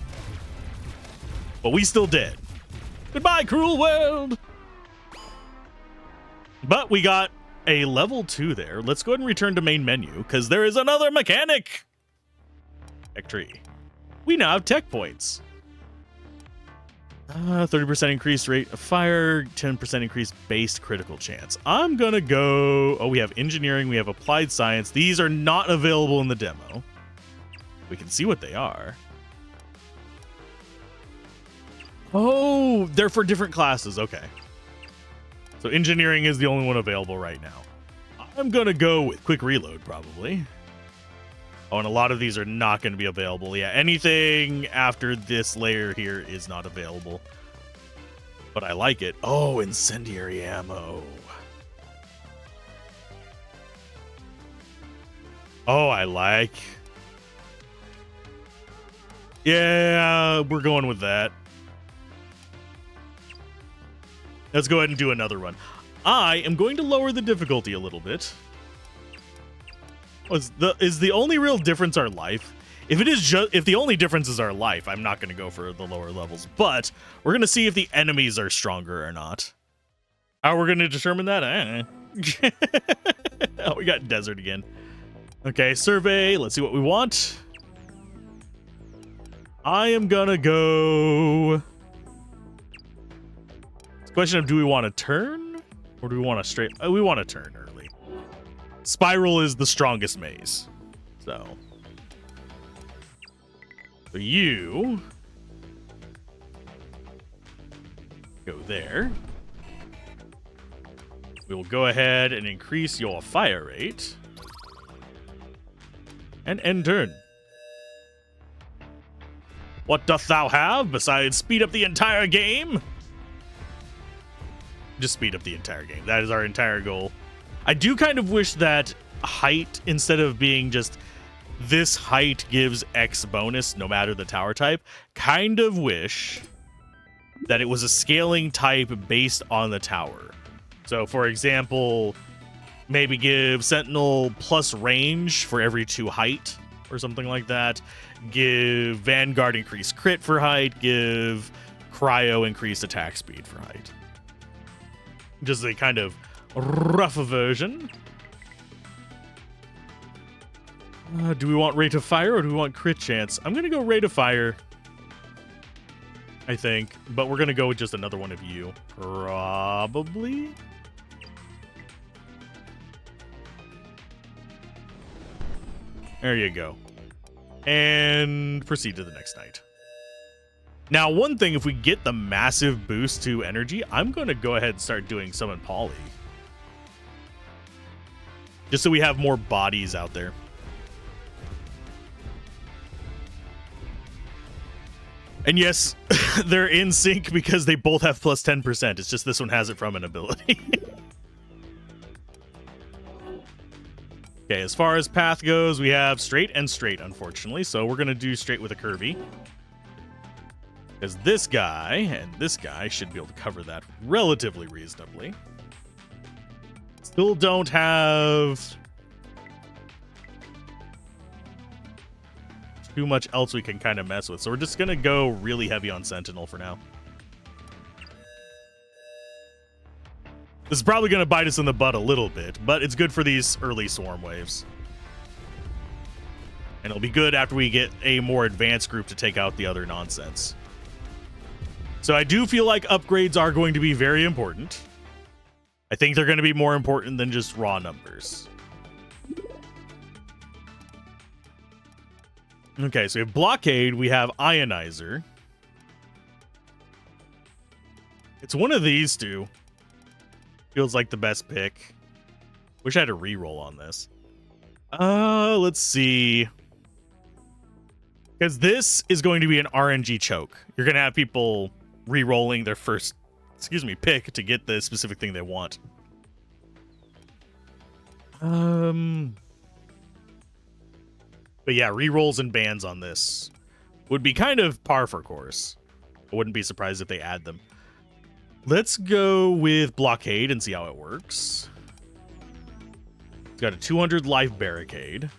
but we still dead. Goodbye, cruel world. But we got a level 2 there. Let's go ahead and return to main menu, because there is another mechanic. Tech tree. We now have tech points. 30% increased rate of fire, 10% increased base critical chance. I'm going to go... Oh, we have engineering, we have applied science. These are not available in the demo. We can see what they are. Oh, they're for different classes. Okay. So engineering is the only one available right now. I'm going to go with quick reload, probably. Oh, and a lot of these are not going to be available. Yeah, anything after this layer here is not available. But I like it. Oh, incendiary ammo. Oh, I like. Yeah, we're going with that. Let's go ahead and do another run. I am going to lower the difficulty a little bit. Is the only real difference our life? If the only difference is our life, I'm not going to go for the lower levels. But we're going to see if the enemies are stronger or not. How we're going to determine that? Oh, we got desert again. Okay, survey. Let's see what we want. I am gonna go. It's a question of, do we want to turn or do we want to straight? We want to turn early. Spiral is the strongest maze, so you go there. We will go ahead and increase your fire rate and end turn. What doth thou have besides speed up the entire game? Just speed up the entire game. That is our entire goal. I do kind of wish that height, instead of being just this height gives X bonus no matter the tower type, kind of wish that it was a scaling type based on the tower. So, for example, maybe give Sentinel plus range for every 2 height or something like that. Give Vanguard increased crit for height. Give Cryo increased attack speed for height. Just a kind of rough version. Do we want rate of fire or do we want crit chance? I'm going to go rate of fire, I think. But we're going to go with just another one of you. Probably. There you go. And proceed to the next night. Now, one thing, if we get the massive boost to energy, I'm going to go ahead and start doing Summon Poly. Just so we have more bodies out there. And yes, they're in sync because they both have plus 10%. It's just this one has it from an ability. Okay, as far as path goes, we have straight and straight, unfortunately. So we're going to do straight with a curvy. Because this guy and this guy should be able to cover that relatively reasonably. Still don't have too much else we can kind of mess with. So we're just going to go really heavy on Sentinel for now. This is probably going to bite us in the butt a little bit, but it's good for these early swarm waves. And it'll be good after we get a more advanced group to take out the other nonsense. So I do feel like upgrades are going to be very important. I think they're going to be more important than just raw numbers. Okay, so we have Blockade, we have Ionizer. It's one of these two. Feels like the best pick. Wish I had a reroll on this. Let's see. Because this is going to be an RNG choke. You're going to have people re-rolling their first, pick to get the specific thing they want. But yeah, re-rolls and bans on this would be kind of par for course. I wouldn't be surprised if they add them. Let's go with Blockade and see how it works. It's got a 200 life barricade.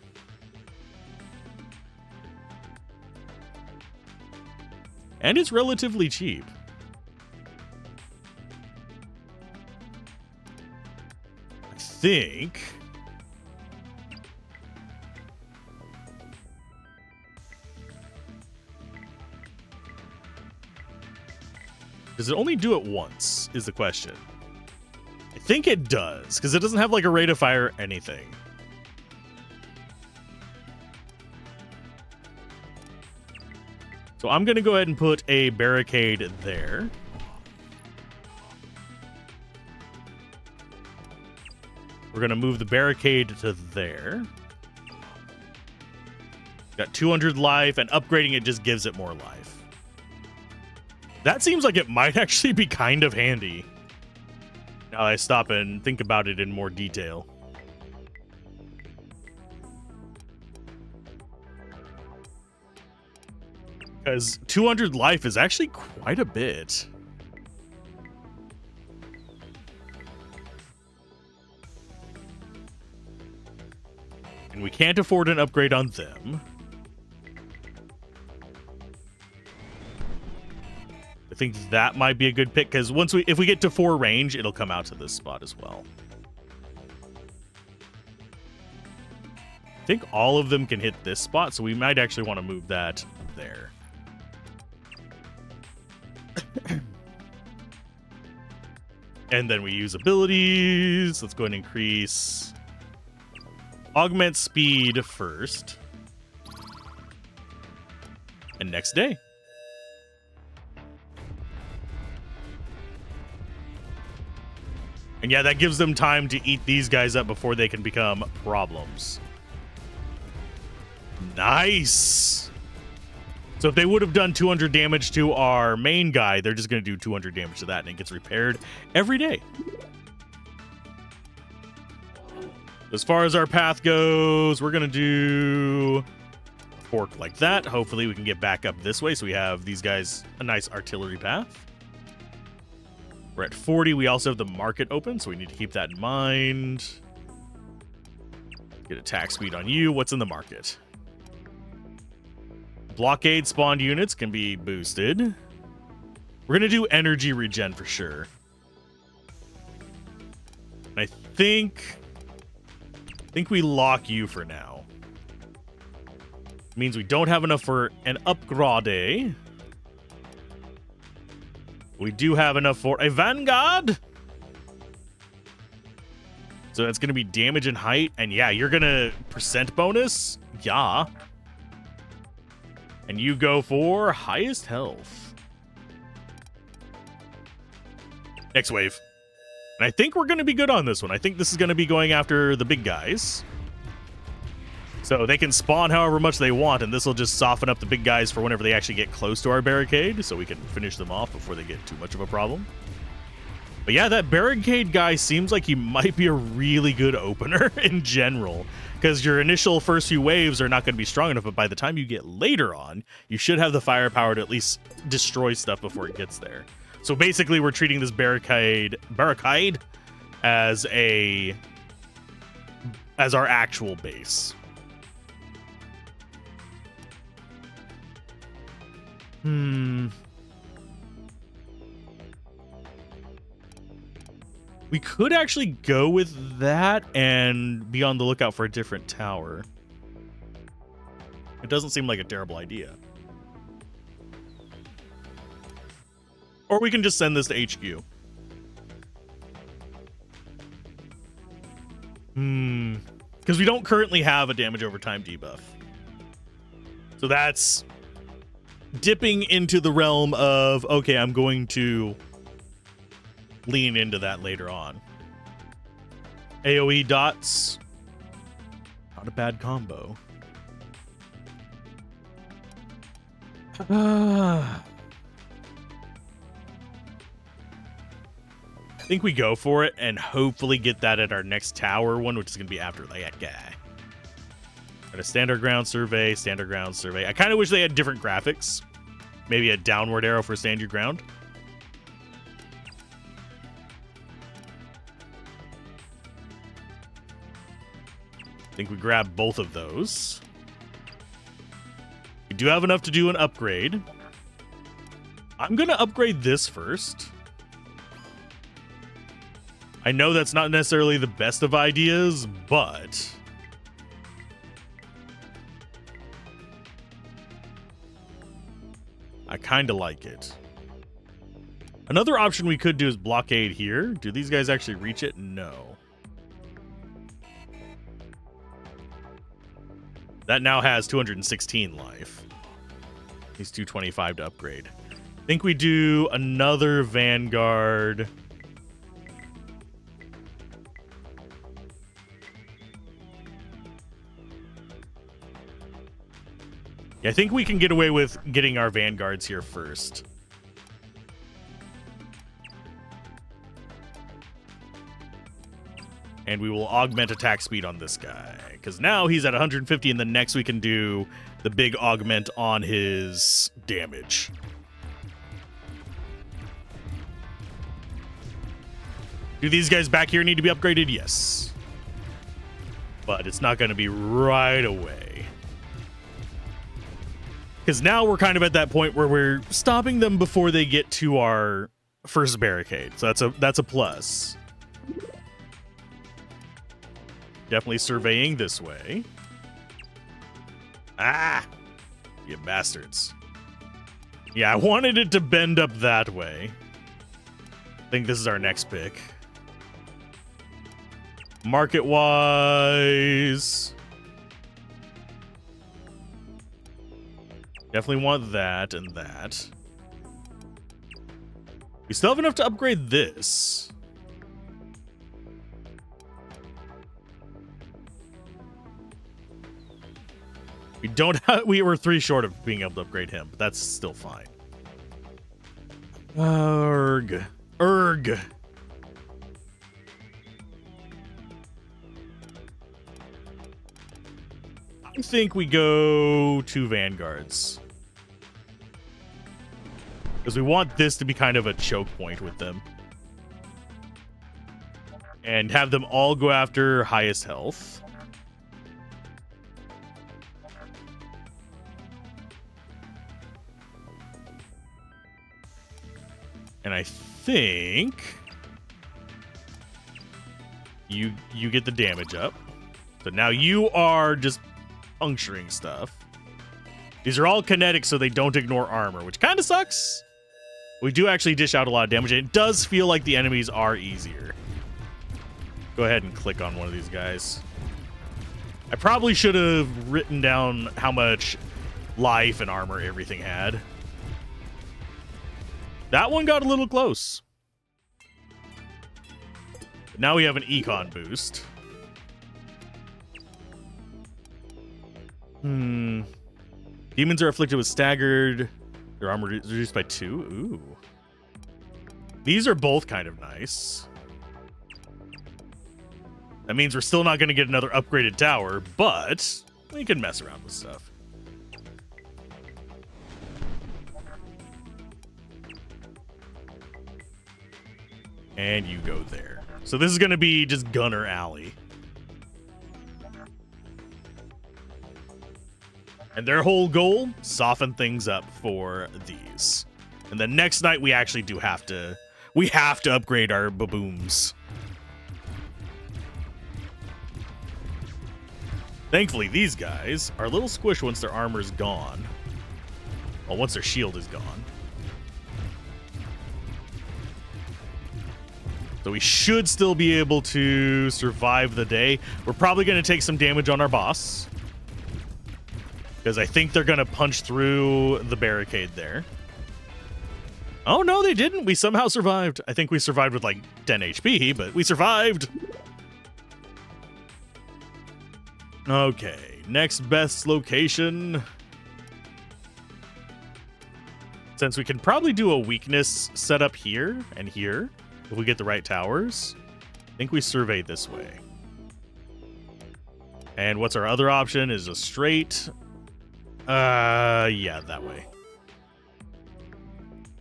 And it's relatively cheap. I think. Does it only do it once, is the question. I think it does, because it doesn't have like a rate of fire or anything. So I'm going to go ahead and put a barricade there. We're going to move the barricade to there. Got 200 life, and upgrading it just gives it more life. That seems like it might actually be kind of handy. Now I stop and think about it in more detail. Because 200 life is actually quite a bit. And we can't afford an upgrade on them. I think that might be a good pick, because if we get to 4 range, it'll come out to this spot as well. I think all of them can hit this spot, so we might actually want to move that there. And then we use abilities. Let's go ahead and increase. Augment speed first. And next day. And yeah, that gives them time to eat these guys up before they can become problems. Nice. So if they would have done 200 damage to our main guy, they're just going to do 200 damage to that, and it gets repaired every day. As far as our path goes, we're going to do a fork like that. Hopefully we can get back up this way so we have these guys a nice artillery path. We're at 40. We also have the market open, so we need to keep that in mind. Get attack speed on you. What's in the market? Blockade spawned units can be boosted. We're going to do energy regen for sure. And I think we lock you for now. It means we don't have enough for an upgrade. We do have enough for a vanguard. So that's going to be damage and height. And yeah, you're going to percent bonus. Yeah. And you go for highest health. Next wave. And I think we're going to be good on this one. I think this is going to be going after the big guys. So they can spawn however much they want, and this will just soften up the big guys for whenever they actually get close to our barricade, so we can finish them off before they get too much of a problem. But yeah, that barricade guy seems like he might be a really good opener in general, because your initial first few waves are not going to be strong enough, but by the time you get later on, you should have the firepower to at least destroy stuff before it gets there. So basically, we're treating this barricade as our actual base. We could actually go with that and be on the lookout for a different tower. It doesn't seem like a terrible idea. Or we can just send this to HQ. Because we don't currently have a damage over time debuff. So that's dipping into the realm of, okay, I'm going to lean into that later on. AoE dots. Not a bad combo. I think we go for it and hopefully get that at our next tower one, which is going to be after that guy. Got a standard ground survey, standard ground survey. I kind of wish they had different graphics. Maybe a downward arrow for stand your ground. I think we grab both of those. We do have enough to do an upgrade. I'm going to upgrade this first. I know that's not necessarily the best of ideas, but I kind of like it. Another option we could do is blockade here. Do these guys actually reach it? No. That now has 216 life. He's 225 to upgrade. I think we do another Vanguard. Yeah, I think we can get away with getting our vanguards here first. And we will augment attack speed on this guy, because now he's at 150, and then next we can do the big augment on his damage. Do these guys back here need to be upgraded? Yes. But it's not going to be right away. Because now we're kind of at that point where we're stopping them before they get to our first barricade. So that's a plus. Definitely surveying this way. Ah! You bastards. Yeah, I wanted it to bend up that way. I think this is our next pick. Market-wise, definitely want that and that. We still have enough to upgrade this. We don't have, we were 3 short of being able to upgrade him, but that's still fine. Erg. I think we go 2 vanguards. Because we want this to be kind of a choke point with them. And have them all go after highest health. And I think you get the damage up. So now you are just puncturing stuff. These are all kinetic, so they don't ignore armor, which kind of sucks. We do actually dish out a lot of damage, and it does feel like the enemies are easier. Go ahead and click on one of these guys. I probably should have written down how much life and armor everything had. That one got a little close. Now we have an econ boost. Demons are afflicted with staggered. Their armor reduced by 2. Ooh. These are both kind of nice. That means we're still not going to get another upgraded tower, but we can mess around with stuff. And you go there. So this is going to be just Gunner Alley. And their whole goal, soften things up for these. And then next night we actually do have to upgrade our babooms. Thankfully, these guys are a little squished once their armor is gone. Well, once their shield is gone. So we should still be able to survive the day. We're probably going to take some damage on our boss, because I think they're going to punch through the barricade there. Oh, no, they didn't. We somehow survived. I think we survived with like 10 HP, but we survived. Okay, next best location. Since we can probably do a weakness setup here and here, if we get the right towers, I think we survey this way. And what's our other option is a straight... yeah, that way.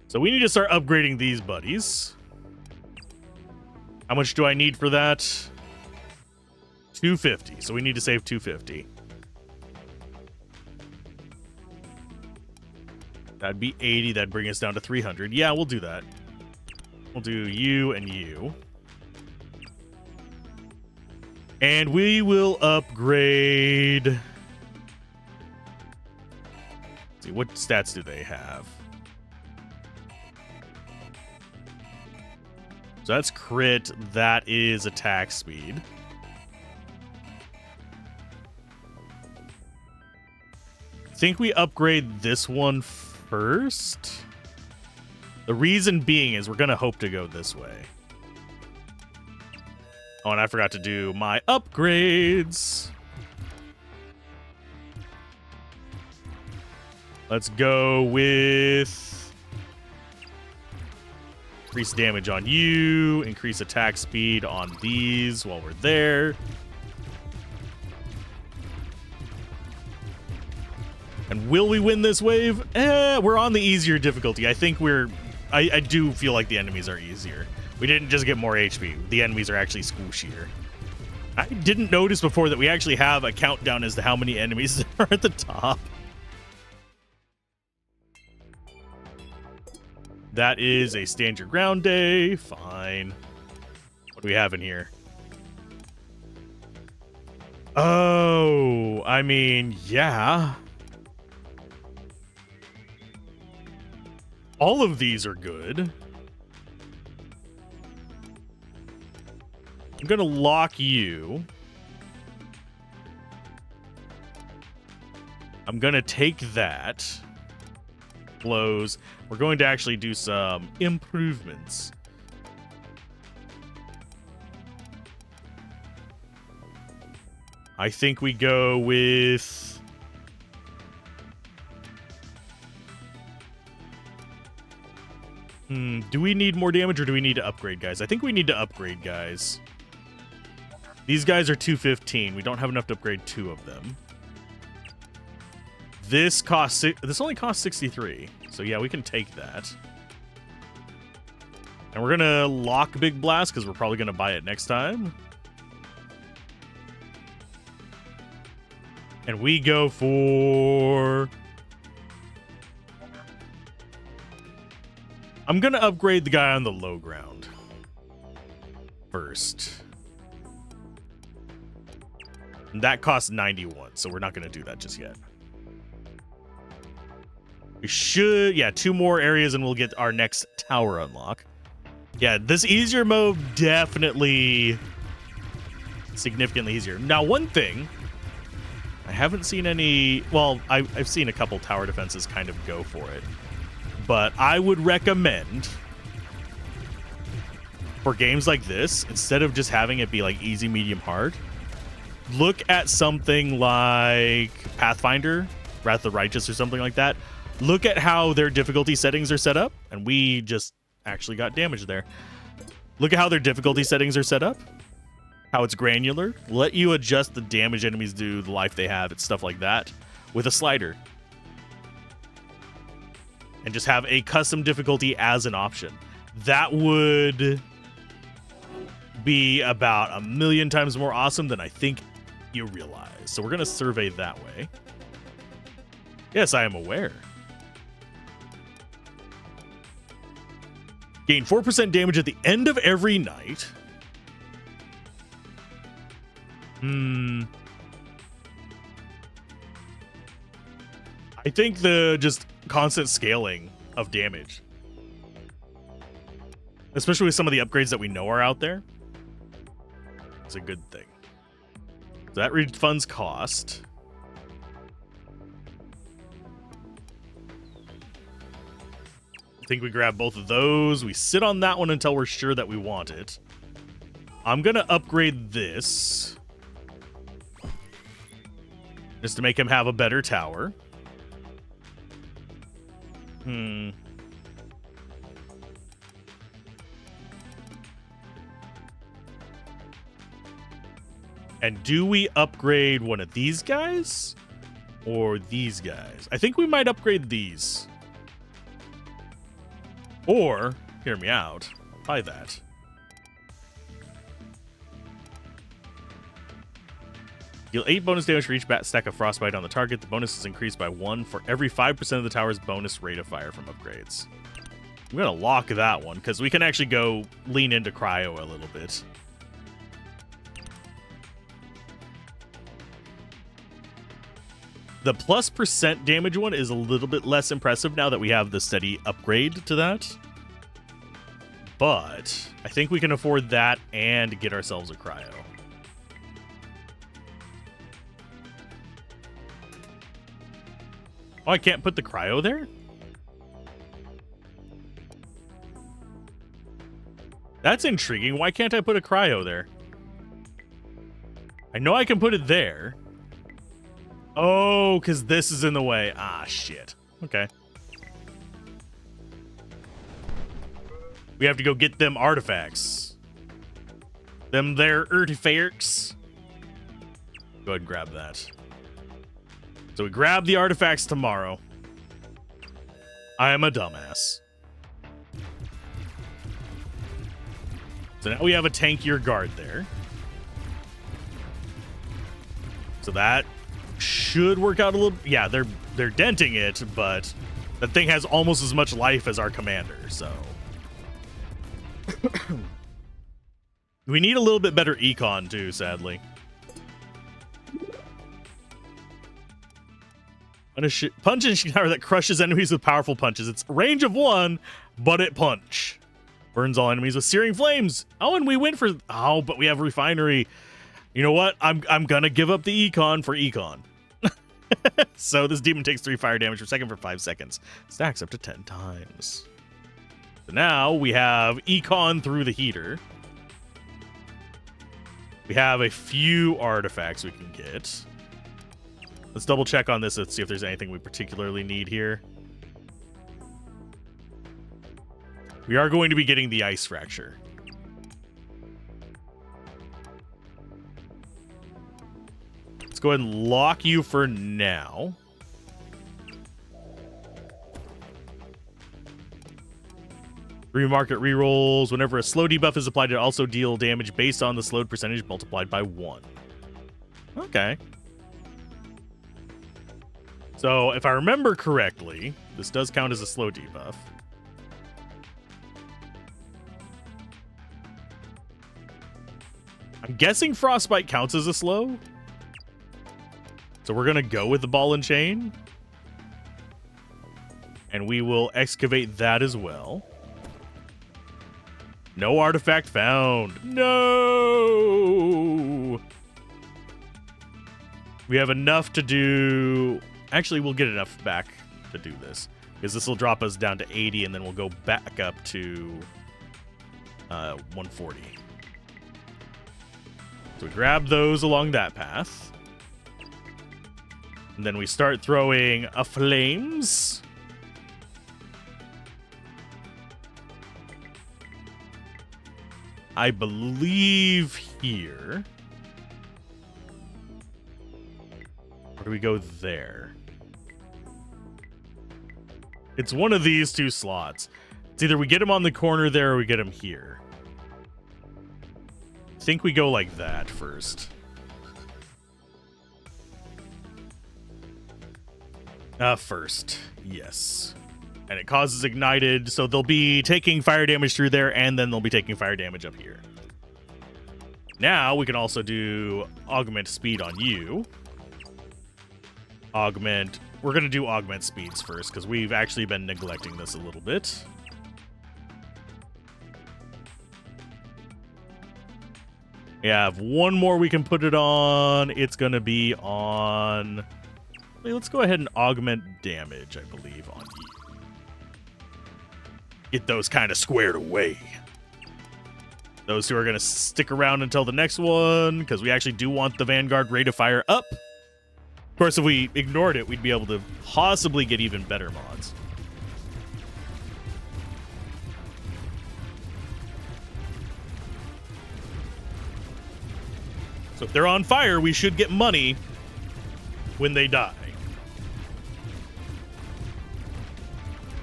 So we need to start upgrading these buddies. How much do I need for that? 250. So we need to save 250. That'd be 80. That'd bring us down to 300. Yeah, we'll do that. We'll do you and you. And we will upgrade... Let's see, what stats do they have? So that's crit. That is attack speed. I think we upgrade this one first. The reason being is we're going to hope to go this way. Oh, and I forgot to do my upgrades. Let's go with increase damage on you, increase attack speed on these while we're there. And will we win this wave? We're on the easier difficulty. I think I do feel like the enemies are easier. We didn't just get more HP. The enemies are actually squishier. I didn't notice before that we actually have a countdown as to how many enemies are at the top. That is a stand your ground day. Fine. What do we have in here? Oh, I mean, yeah. All of these are good. I'm gonna lock you. I'm gonna take that. Blows. We're going to actually do some improvements. I think we go with... do we need more damage or do we need to upgrade, guys? I think we need to upgrade, guys. These guys are 215. We don't have enough to upgrade 2 of them. This only costs 63. So yeah, we can take that. And we're gonna lock Big Blast because we're probably gonna buy it next time. And we go for... I'm gonna upgrade the guy on the low ground first. And that costs 91, so we're not gonna do that just yet. We should, yeah, 2 more areas and we'll get our next tower unlock. Yeah, this easier mode definitely significantly easier. Now, one thing, I haven't seen any, well, I've seen a couple tower defenses kind of go for it. But I would recommend for games like this, instead of just having it be like easy, medium, hard, look at something like Pathfinder, Wrath of the Righteous or something like that. Look at how their difficulty settings are set up. And we just actually got damage there. Look at how their difficulty settings are set up. How it's granular. Let you adjust the damage enemies do, the life they have, and stuff like that with a slider. And just have a custom difficulty as an option. That would be about 1,000,000 times more awesome than I think you realize. So we're going to survey that way. Yes, I am aware. Gain 4% damage at the end of every night. I think the just constant scaling of damage, especially with some of the upgrades that we know are out there, is a good thing. So that refunds cost. I think we grab both of those. We sit on that one until we're sure that we want it. I'm going to upgrade this just to make him have a better tower. And do we upgrade one of these guys or these guys? I think we might upgrade these. Or, hear me out, buy that. Deal 8 bonus damage for each stack of frostbite on the target. The bonus is increased by 1 for every 5% of the tower's bonus rate of fire from upgrades. I'm going to lock that one because we can actually go lean into cryo a little bit. The +% damage one is a little bit less impressive now that we have the steady upgrade to that. But I think we can afford that and get ourselves a cryo. Oh, I can't put the cryo there? That's intriguing. Why can't I put a cryo there? I know I can put it there. Oh, because this is in the way. Ah, shit. Okay. We have to go get them artifacts. Them there artifacts. Go ahead and grab that. So we grab the artifacts tomorrow. I am a dumbass. So now we have a tankier guard there. So that should work out a little. Yeah, they're denting it, but that thing has almost as much life as our commander, so. We need a little bit better econ too, sadly. Punch tower that crushes enemies with powerful punches. It's range of 1, but it punch. Burns all enemies with searing flames. Oh, and we went for... Oh, but we have refinery. You know what? I'm gonna give up the econ for econ. So this demon takes 3 fire damage per second for 5 seconds. Stacks up to 10 times. So now we have econ through the heater. We have a few artifacts we can get. Let's double check on this. Let's see if there's anything we particularly need here. We are going to be getting the ice fracture. Let's go ahead and lock you for now. Remarket rerolls. Whenever a slow debuff is applied, it also deal damage based on the slowed percentage multiplied by 1. Okay. So if I remember correctly, this does count as a slow debuff. I'm guessing Frostbite counts as a slow. So we're going to go with the ball and chain. And we will excavate that as well. No artifact found. No! We have enough to do... Actually, we'll get enough back to do this. Because this will drop us down to 80, and then we'll go back up to 140. So we grab those along that path. And then we start throwing flames. I believe here. Or do we go there? It's one of these two slots. It's either we get him on the corner there or we get him here. I think we go like that first. First, yes. And it causes ignited, so they'll be taking fire damage through there, and then they'll be taking fire damage up here. Now we can also do augment speed on you. Augment. We're going to do augment speeds first, because we've actually been neglecting this a little bit. We have one more we can put it on. It's going to be on... Let's go ahead and augment damage, I believe, on you. Get those kind of squared away. Those who are going to stick around until the next one, because we actually do want the Vanguard rate of fire up. Of course, if we ignored it, we'd be able to possibly get even better mods. So if they're on fire, we should get money when they die.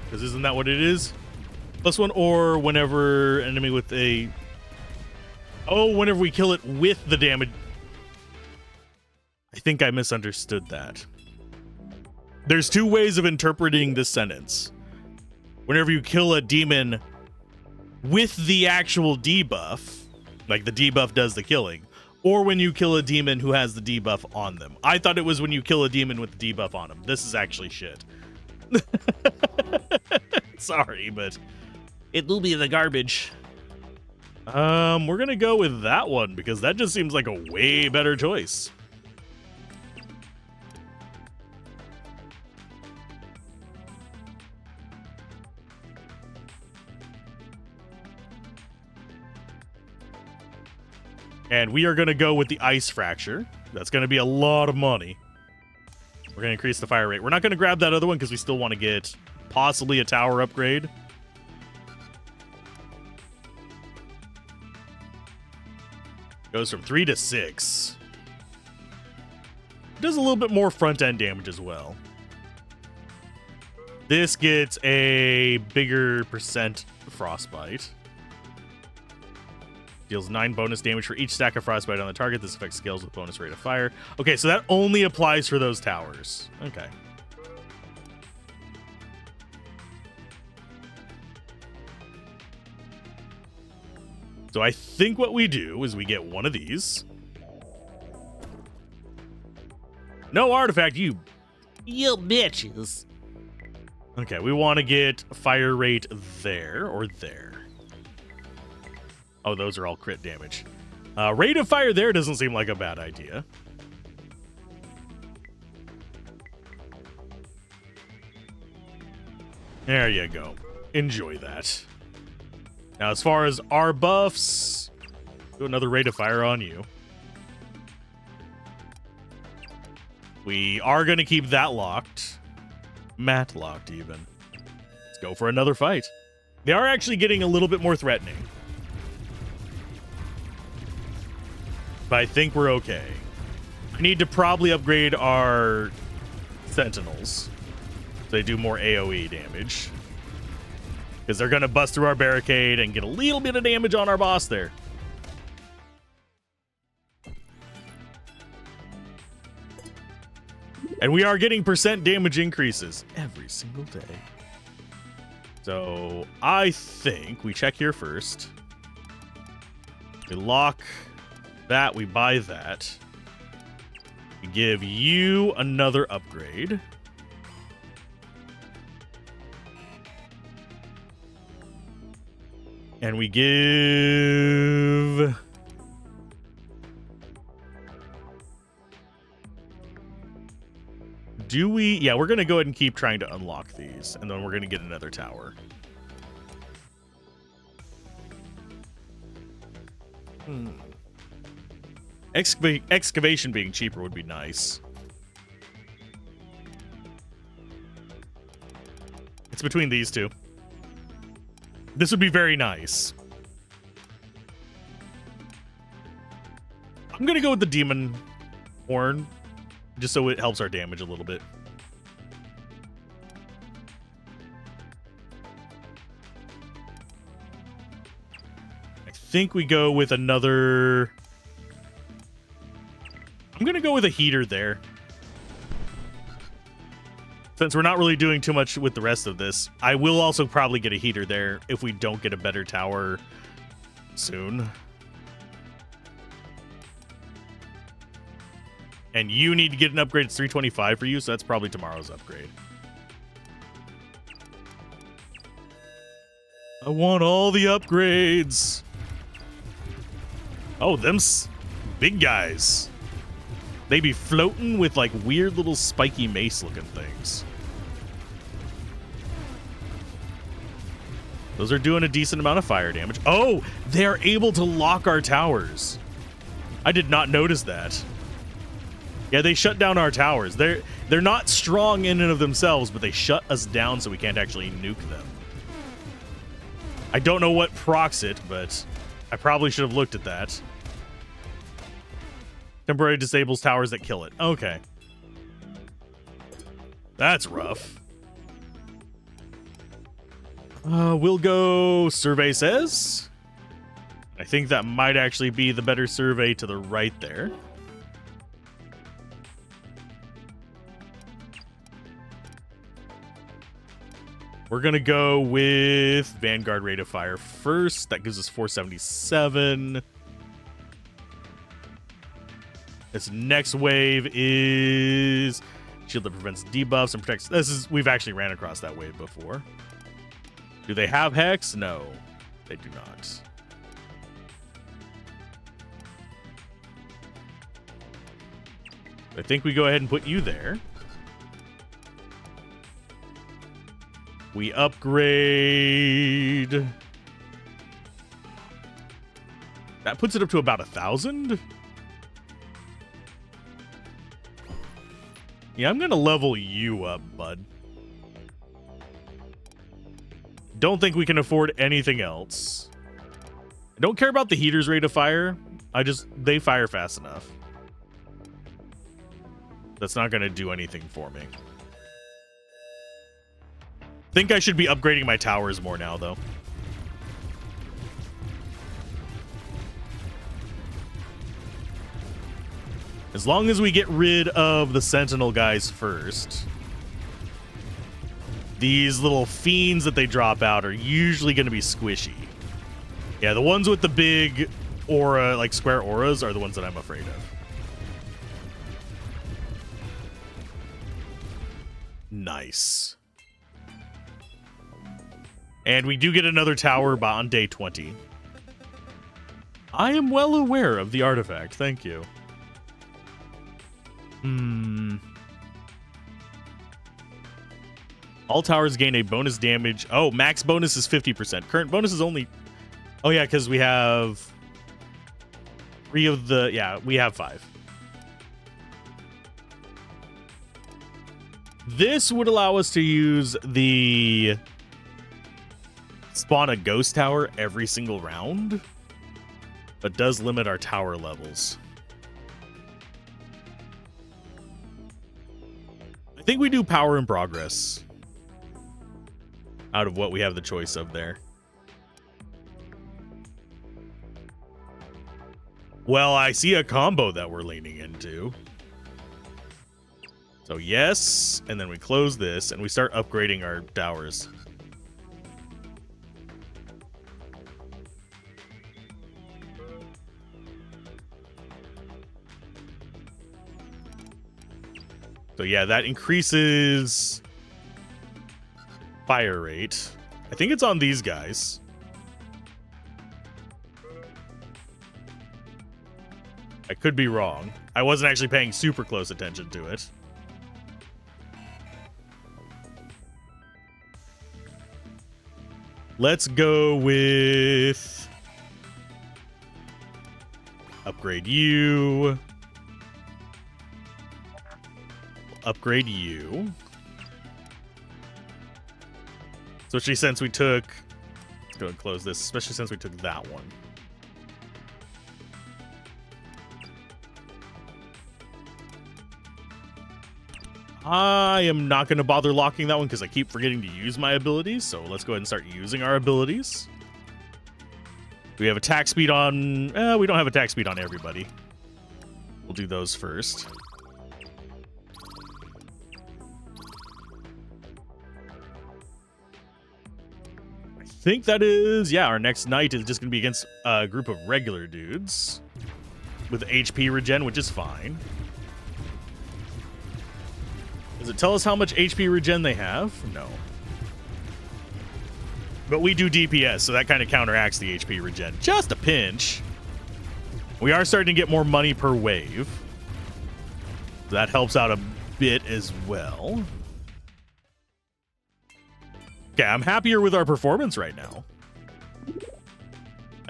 Because isn't that what it is? +1 or whenever enemy with a... Oh, whenever we kill it with the damage. I think I misunderstood that. There's two ways of interpreting this sentence. Whenever you kill a demon with the actual debuff, like the debuff does the killing, or when you kill a demon who has the debuff on them. I thought it was when you kill a demon with the debuff on them. This is actually shit. Sorry, but it will be the garbage. We're gonna go with that one because that just seems like a way better choice. And we are gonna go with the ice fracture. That's gonna be a lot of money. We're going to increase the fire rate. We're not going to grab that other one because we still want to get possibly a tower upgrade. Goes from 3 to 6. Does a little bit more front-end damage as well. This gets a bigger percent frostbite. Deals 9 bonus damage for each stack of frostbite on the target. This effect scales with bonus rate of fire. Okay, so that only applies for those towers. Okay. So I think what we do is we get one of these. No artifact, you bitches. Okay, we want to get fire rate there or there. Oh, those are all crit damage. Rate of fire there doesn't seem like a bad idea. There you go. Enjoy that. Now, as far as our buffs, do another rate of fire on you. We are going to keep that locked. Mat locked, even. Let's go for another fight. They are actually getting a little bit more threatening. But I think we're okay. We need to probably upgrade our sentinels so they do more AoE damage. Because they're going to bust through our barricade and get a little bit of damage on our boss there. And we are getting percent damage increases every single day. So I think we check here first. We lock that. We buy that. We give you another upgrade. And we give... Do we? Yeah, we're going to go ahead and keep trying to unlock these. And then we're going to get another tower. Excavation being cheaper would be nice. It's between these two. This would be very nice. I'm going to go with the demon horn, just so it helps our damage a little bit. I think we go with another... I'm going to go with a heater there. Since we're not really doing too much with the rest of this, I will also probably get a heater there if we don't get a better tower soon. And you need to get an upgrade. It's 325 for you, so that's probably tomorrow's upgrade. I want all the upgrades. Oh, them's big guys. They be floating with like weird little spiky mace looking things. Those are doing a decent amount of fire damage. Oh, they're able to lock our towers. I did not notice that. Yeah, they shut down our towers. They're not strong in and of themselves, but they shut us down so we can't actually nuke them. I don't know what procs it, but I probably should have looked at that. Temporarily disables towers that kill it. Okay. That's rough. We'll go survey says. I think that might actually be the better survey to the right there. We're going to go with Vanguard rate of fire first. That gives us 477. This next wave is shield that prevents debuffs and protects. We've actually ran across that wave before. Do they have Hex? No, they do not. I think we go ahead and put you there. We upgrade. That puts it up to about 1,000. Yeah, I'm gonna level you up, bud. Don't think we can afford anything else. I don't care about the heater's rate of fire. They fire fast enough. That's not gonna do anything for me. Think I should be upgrading my towers more now, though. As long as we get rid of the sentinel guys first. These little fiends that they drop out are usually going to be squishy. Yeah, the ones with the big aura, like square auras, are the ones that I'm afraid of. Nice. And we do get another tower on day 20. I am well aware of the artifact. Thank you. All towers gain a bonus damage. Oh, max bonus is 50%. Current bonus is only... Oh, yeah, because we have 3 of the... Yeah, we have 5. This would allow us to use the spawn a ghost tower every single round, but does limit our tower levels. I think we do power in progress out of what we have the choice of there. Well, I see a combo that we're leaning into. So yes, and then we close this and we start upgrading our towers. So yeah, that increases fire rate. I think it's on these guys. I could be wrong. I wasn't actually paying super close attention to it. Let's go with upgrade you. Upgrade you. Especially since we took... Let's go and close this. Especially since we took that one. I am not going to bother locking that one because I keep forgetting to use my abilities. So let's go ahead and start using our abilities. We have attack speed on... we don't have attack speed on everybody. We'll do those first. I think that is... Yeah, our next night is just going to be against a group of regular dudes with HP regen, which is fine. Does it tell us how much HP regen they have? No. But we do DPS, so that kind of counteracts the HP regen. Just a pinch. We are starting to get more money per wave. That helps out a bit as well. Okay, I'm happier with our performance right now.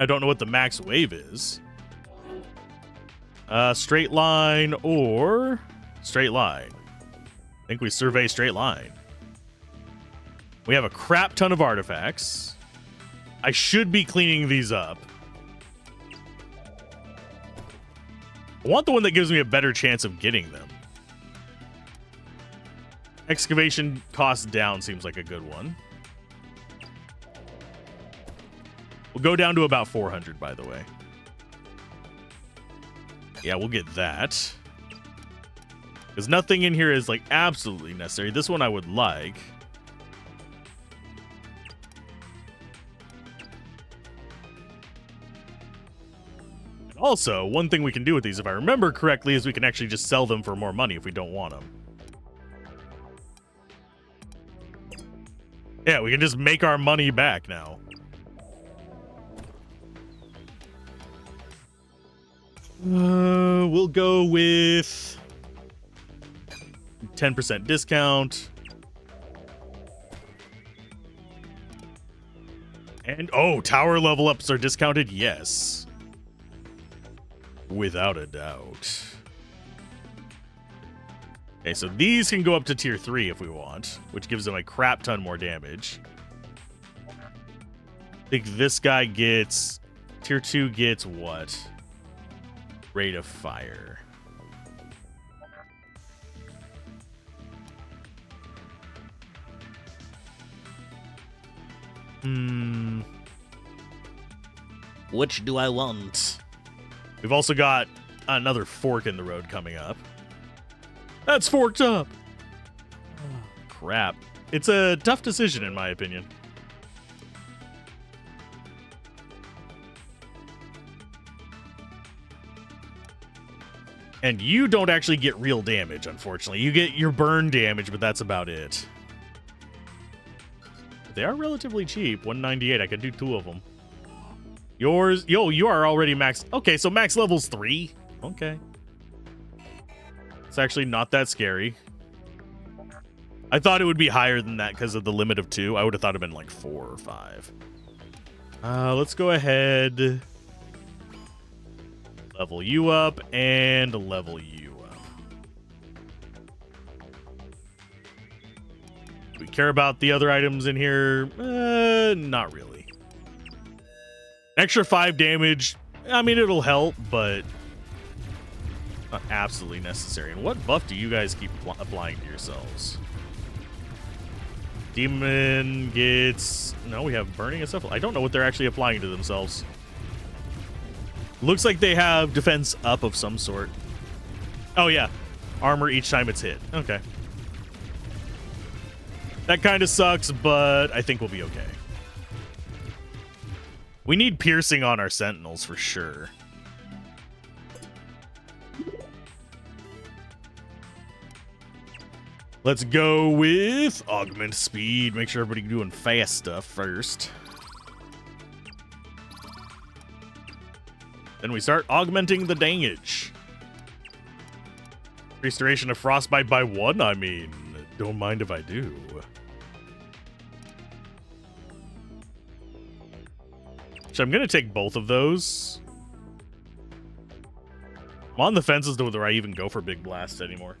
I don't know what the max wave is. Straight line or straight line. I think we survey straight line. We have a crap ton of artifacts. I should be cleaning these up. I want the one that gives me a better chance of getting them. Excavation cost down seems like a good one. We'll go down to about 400, by the way. Yeah, we'll get that. Because nothing in here is like absolutely necessary. This one I would like. And also, one thing we can do with these, if I remember correctly, is we can actually just sell them for more money if we don't want them. Yeah, we can just make our money back now. We'll go with 10% discount. And, oh, tower level ups are discounted? Yes. Without a doubt. Okay, so these can go up to tier 3 if we want, which gives them a crap ton more damage. I think this guy gets... Tier 2 gets what? Rate of fire. Which do I want? We've also got another fork in the road coming up. That's forked up! Oh, crap. It's a tough decision, in my opinion. And you don't actually get real damage, unfortunately. You get your burn damage, but that's about it. They are relatively cheap. 198. I could do 2 of them. Yours... Yo, you are already max... Okay, so max level's 3. Okay. It's actually not that scary. I thought it would be higher than that because of the limit of 2. I would have thought it'd been like 4 or 5. Let's go ahead... Level you up and level you up. Do we care about the other items in here? Not really. Extra 5 damage. I mean, it'll help, but not absolutely necessary. And what buff do you guys keep applying to yourselves? Demon gets... No, we have burning and stuff. I don't know what they're actually applying to themselves. Looks like they have defense up of some sort. Oh, yeah. Armor each time it's hit. Okay. That kind of sucks, but I think we'll be okay. We need piercing on our sentinels for sure. Let's go with augment speed. Make sure everybody doing fast stuff first. Then we start augmenting the damage. Restoration of frostbite by 1, I mean, don't mind if I do. So I'm going to take both of those. I'm on the fence as to whether I even go for big blast anymore.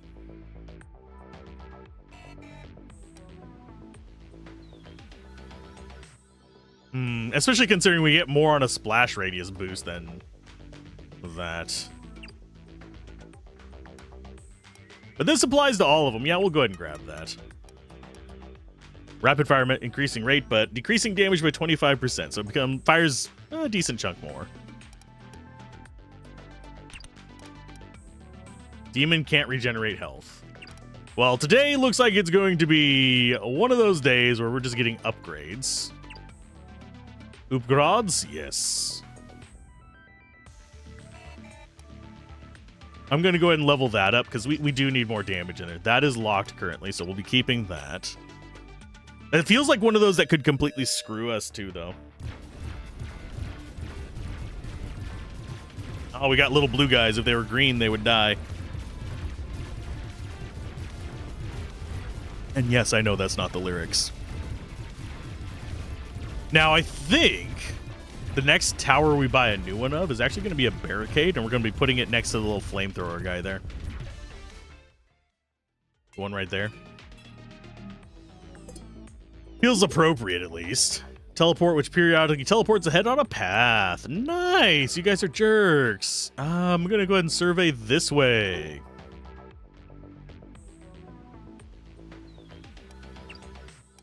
Especially considering we get more on a splash radius boost than that. But this applies to all of them. Yeah, we'll go ahead and grab that. Rapid fire increasing rate, but decreasing damage by 25%. So it fires a decent chunk more. Demon can't regenerate health. Well, today looks like it's going to be one of those days where we're just getting upgrades. Upgrades? Yes. I'm going to go ahead and level that up because we do need more damage in there. That is locked currently, so we'll be keeping that. It feels like one of those that could completely screw us too, though. Oh, we got little blue guys. If they were green, they would die. And yes, I know that's not the lyrics. Now, I think the next tower we buy a new one of is actually going to be a barricade, and we're going to be putting it next to the little flamethrower guy there. The one right there. Feels appropriate, at least. Teleport, which periodically teleports ahead on a path. Nice! You guys are jerks. I'm going to go ahead and survey this way.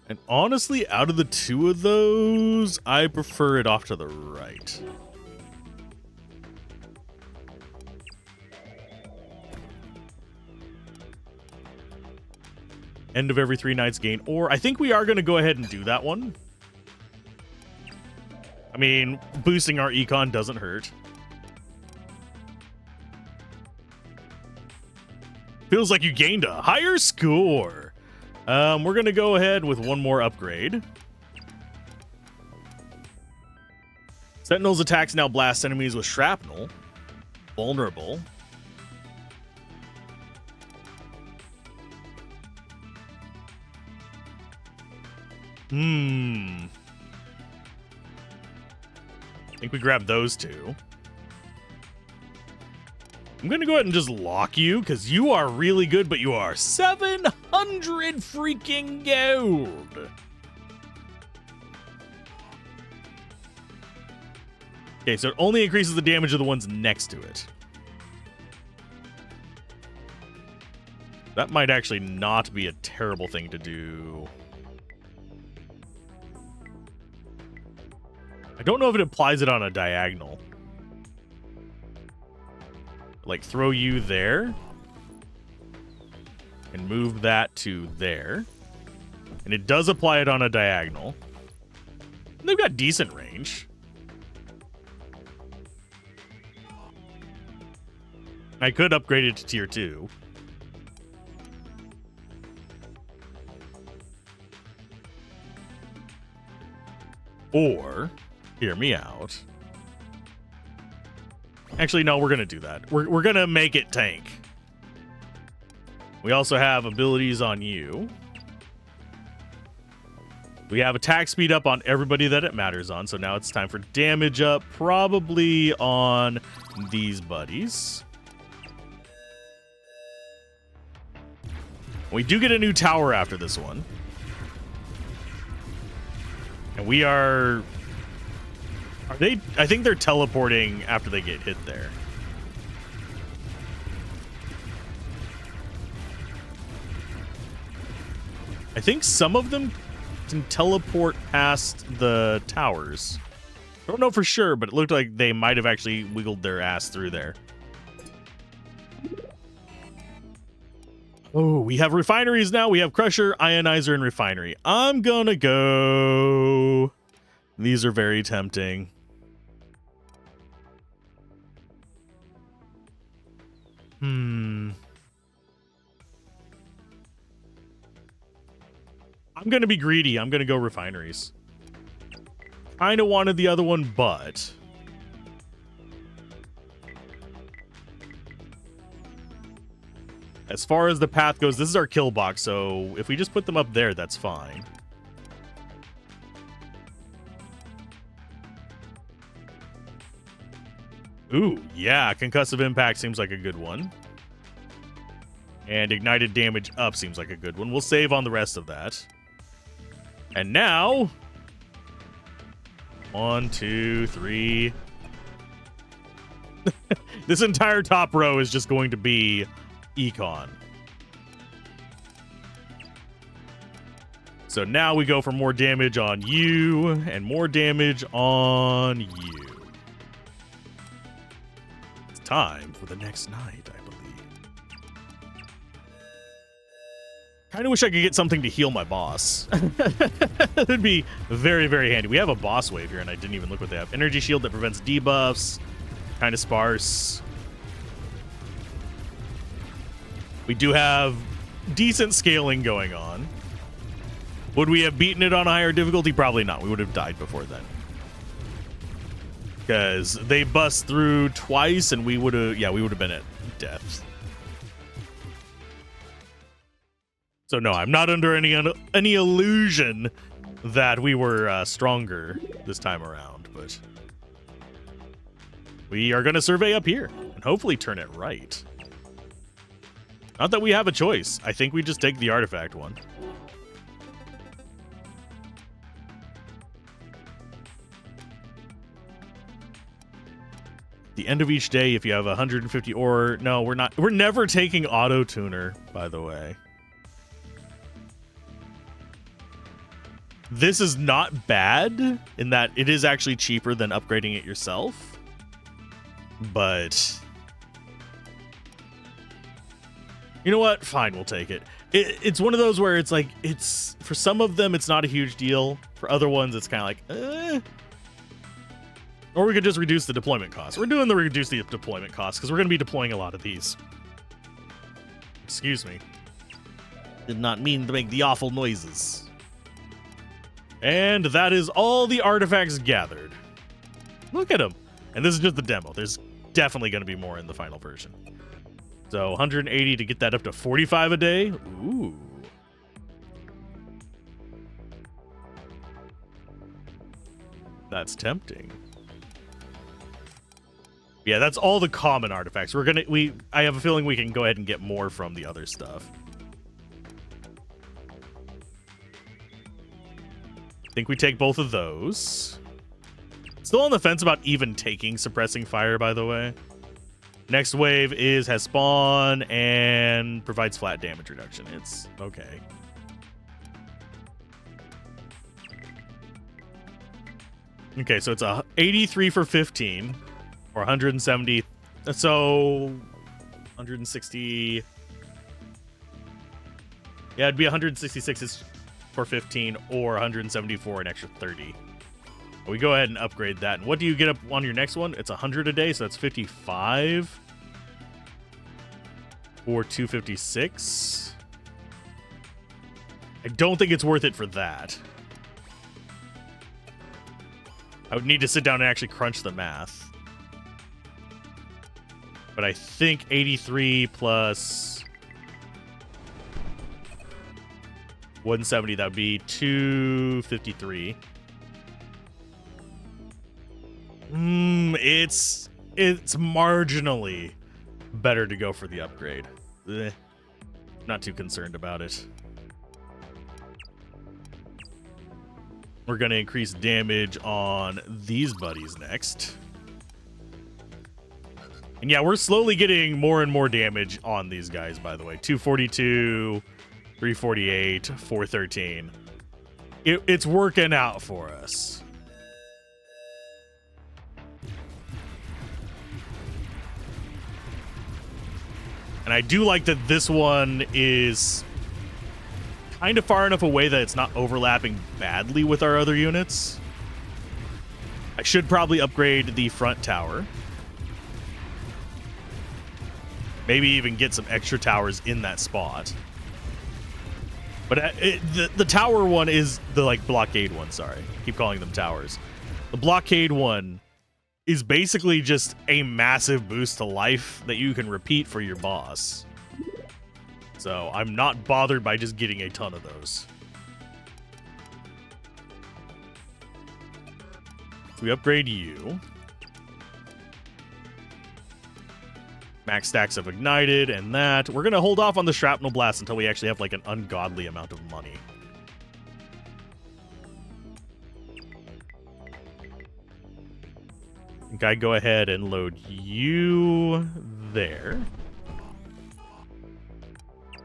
And honestly, out of the 2 of those, I prefer it off to the right. End of every 3 nights gain ore. I think we are going to go ahead and do that one. I mean, boosting our econ doesn't hurt. Feels like you gained a higher score. We're going to go ahead with one more upgrade. Sentinel's attacks now blast enemies with shrapnel. Vulnerable. I think we grab those 2. I'm going to go ahead and just lock you because you are really good, but you are 700 freaking gold. Okay, so it only increases the damage of the ones next to it. That might actually not be a terrible thing to do. I don't know if it applies it on a diagonal. Like, throw you there. And move that to there. And it does apply it on a diagonal. And they've got decent range. I could upgrade it to tier 2. Or, hear me out. Actually, no, we're going to do that. We're going to make it tank. We also have abilities on you. We have attack speed up on everybody that it matters on. So now it's time for damage up, probably on these buddies. We do get a new tower after this one. And we are they? I think they're teleporting after they get hit there. I think some of them can teleport past the towers. I don't know for sure, but it looked like they might have actually wiggled their ass through there. Oh, we have refineries now. We have Crusher, Ionizer, and Refinery. I'm gonna go... These are very tempting. I'm gonna be greedy. I'm gonna go Refineries. Kinda wanted the other one, but... As far as the path goes, this is our kill box, so if we just put them up there, that's fine. Ooh, yeah, concussive impact seems like a good one. And ignited damage up seems like a good one. We'll save on the rest of that. And now... 1, 2, 3... This entire top row is just going to be... Econ. So now we go for more damage on you and more damage on you. It's time for the next night, I believe. Kind of wish I could get something to heal my boss. That'd be very, very handy. We have a boss wave here, and I didn't even look what they have. Energy shield that prevents debuffs. Kind of sparse. We do have decent scaling going on. Would we have beaten it on a higher difficulty? Probably not. We would have died before then. Because they bust through twice and we would have, yeah, we would have been at death. So no, I'm not under any illusion that we were stronger this time around, but we are going to survey up here and hopefully turn it right. Not that we have a choice. I think we just take the artifact one. The end of each day, if you have 150 ore... No, we're not. We're never taking auto tuner, by the way. This is not bad in that it is actually cheaper than upgrading it yourself. But... You know what? Fine, we'll take it. It's one of those where it's like, it's for some of them, it's not a huge deal. For other ones, it's kind of like, eh. Or we could just reduce the deployment cost. We're doing the reduce the deployment cost because we're going to be deploying a lot of these. Excuse me. Did not mean to make the awful noises. And that is all the artifacts gathered. Look at them. And this is just the demo. There's definitely going to be more in the final version. So 180 to get that up to 45 a day. Ooh. That's tempting. Yeah, that's all the common artifacts. I have a feeling we can go ahead and get more from the other stuff. I think we take both of those. Still on the fence about even taking suppressing fire, by the way. Next wave has spawn and provides flat damage reduction. It's okay. Okay, so it's 83 for 15 or 170. So 160. Yeah, it'd be 166 for 15 or 174 an extra 30. We go ahead and upgrade that. And what do you get up on your next one? It's 100 a day, so that's 55 or 256. I don't think it's worth it for that. I would need to sit down and actually crunch the math. But I think 83 plus 170, that would be 253. It's marginally better to go for the upgrade. Not too concerned about it. We're going to increase damage on these buddies next. And yeah, we're slowly getting more and more damage on these guys, by the way. 242, 348, 413. It's working out for us. And I do like that this one is kind of far enough away that it's not overlapping badly with our other units. I should probably upgrade the front tower. Maybe even get some extra towers in that spot. But the tower one is the blockade one, sorry. I keep calling them towers. The blockade one is basically just a massive boost to life that you can repeat for your boss. So I'm not bothered by just getting a ton of those. So we upgrade you. Max stacks of ignited and that. We're going to hold off on the shrapnel blast until we actually have an ungodly amount of money. I think I go ahead and load you there.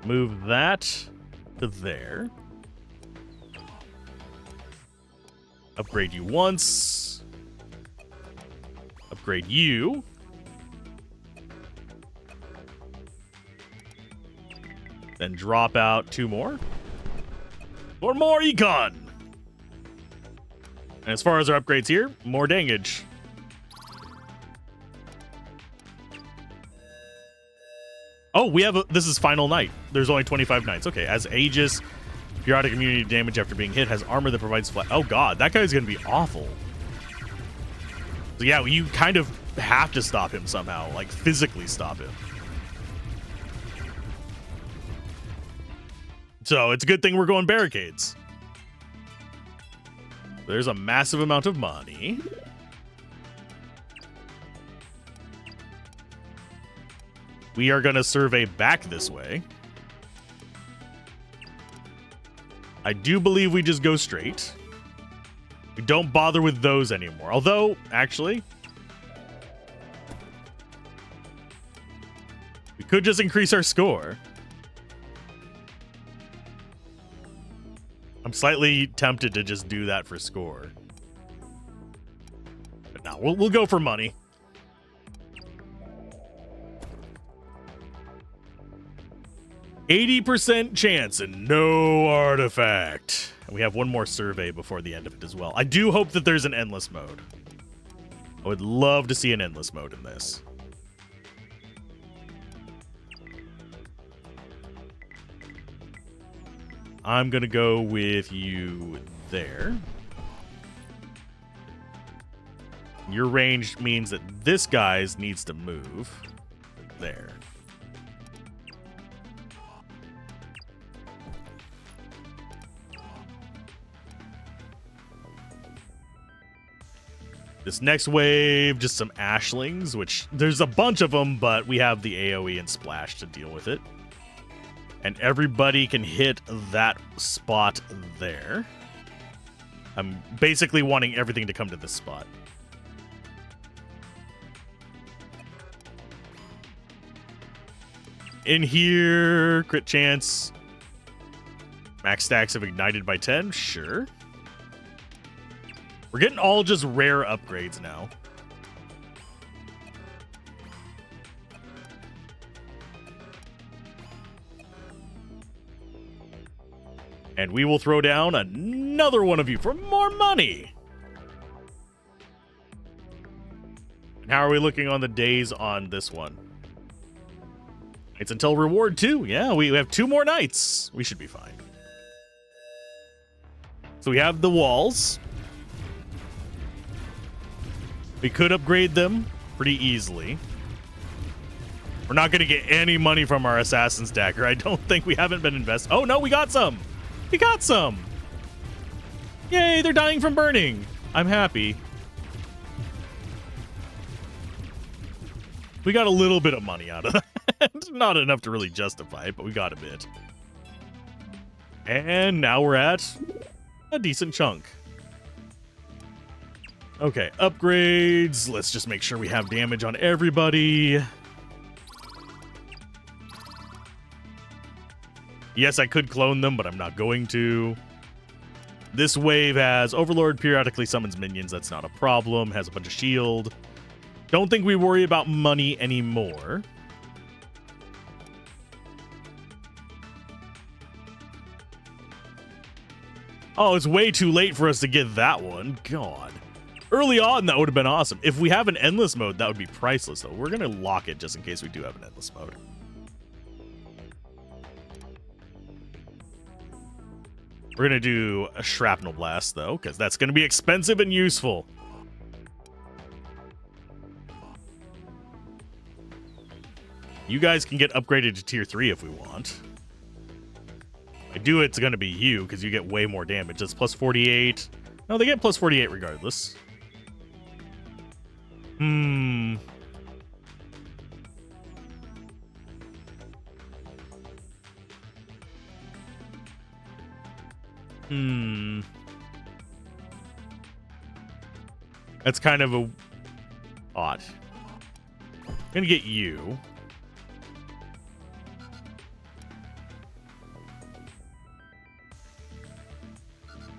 Move that to there. Upgrade you once. Upgrade you. Then drop out 2 more. For more econ! And as far as our upgrades here, more damage. Oh, this is final night. There's only 25 nights. Okay, as Aegis, periodic immunity damage after being hit, has armor that provides flat. Oh god, that guy's gonna be awful. So yeah, you kind of have to stop him somehow, physically stop him. So it's a good thing we're going barricades. There's a massive amount of money. We are going to survey back this way. I do believe we just go straight. We don't bother with those anymore. Although, actually, we could just increase our score. I'm slightly tempted to just do that for score. But no, we'll go for money. %80 chance and no artifact. And we have one more survey before the end of it as well. I do hope that there's an endless mode. I would love to see an endless mode in this. I'm going to go with you there. Your range means that this guy's needs to move there. This next wave, just some ashlings, which there's a bunch of them, but we have the AoE and splash to deal with it. And everybody can hit that spot there. I'm basically wanting everything to come to this spot. In here, crit chance. Max stacks have ignited by 10, sure. We're getting all just rare upgrades now. And we will throw down another one of you for more money. And how are we looking on the days on this one? It's until reward 2. Yeah, we have 2 more nights. We should be fine. So we have the walls. We could upgrade them pretty easily. We're not going to get any money from our Assassin's Dagger. I don't think we haven't been invested. Oh, no, we got some. We got some. Yay, they're dying from burning. I'm happy. We got a little bit of money out of that. Not enough to really justify it, but we got a bit. And now we're at a decent chunk. Okay, upgrades. Let's just make sure we have damage on everybody. Yes, I could clone them, but I'm not going to. This wave has Overlord periodically summons minions. That's not a problem. Has a bunch of shield. Don't think we worry about money anymore. Oh, it's way too late for us to get that one. God. Early on, that would have been awesome. If we have an endless mode, that would be priceless, though. We're going to lock it just in case we do have an endless mode. We're going to do a shrapnel blast, though, because that's going to be expensive and useful. You guys can get upgraded to tier 3 if we want. If I do, it's going to be you, because you get way more damage. That's plus 48. No, they get plus 48 regardless. That's kind of a odd. I'm gonna get you.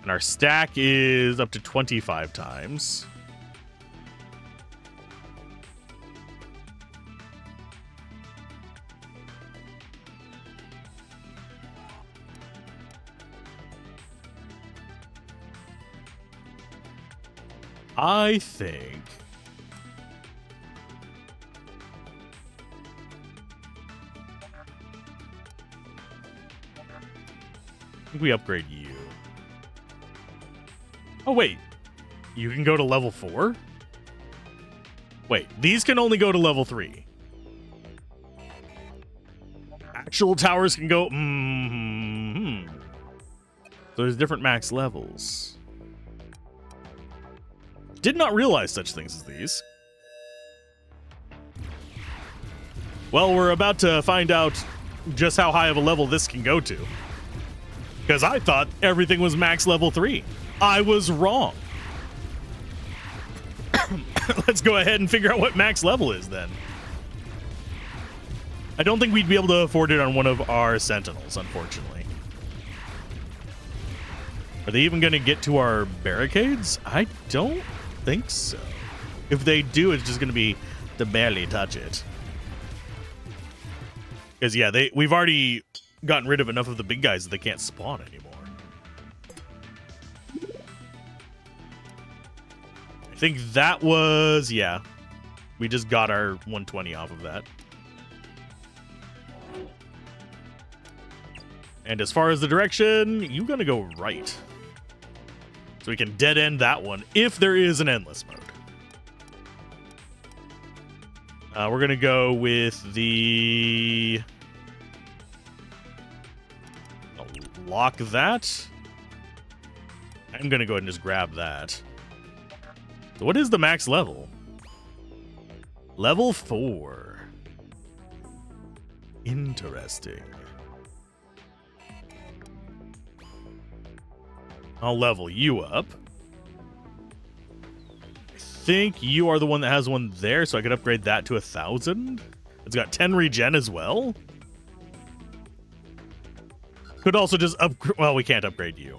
And our stack is up to 25 times. I think we upgrade you. Oh, wait. You can go to level 4? Wait, these can only go to level 3. Actual towers can go... So there's different max levels. Did not realize such things as these. Well, we're about to find out just how high of a level this can go to. Because I thought everything was max level 3. I was wrong. Let's go ahead and figure out what max level is then. I don't think we'd be able to afford it on one of our sentinels, unfortunately. Are they even going to get to our barricades? I don't think so. If they do, it's just going to be to barely touch it. Because, yeah, we've already gotten rid of enough of the big guys that they can't spawn anymore. I think that was, yeah. We just got our 120 off of that. And as far as the direction, you're going to go right. So we can dead end that one if there is an endless mode. We're going to go with the... I'll lock that. I'm going to go ahead and just grab that. So what is the max level? Level 4. Interesting. I'll level you up. I think you are the one that has one there, so I could upgrade that to 1,000. It's got 10 regen as well. Could also just upgrade. Well, we can't upgrade you.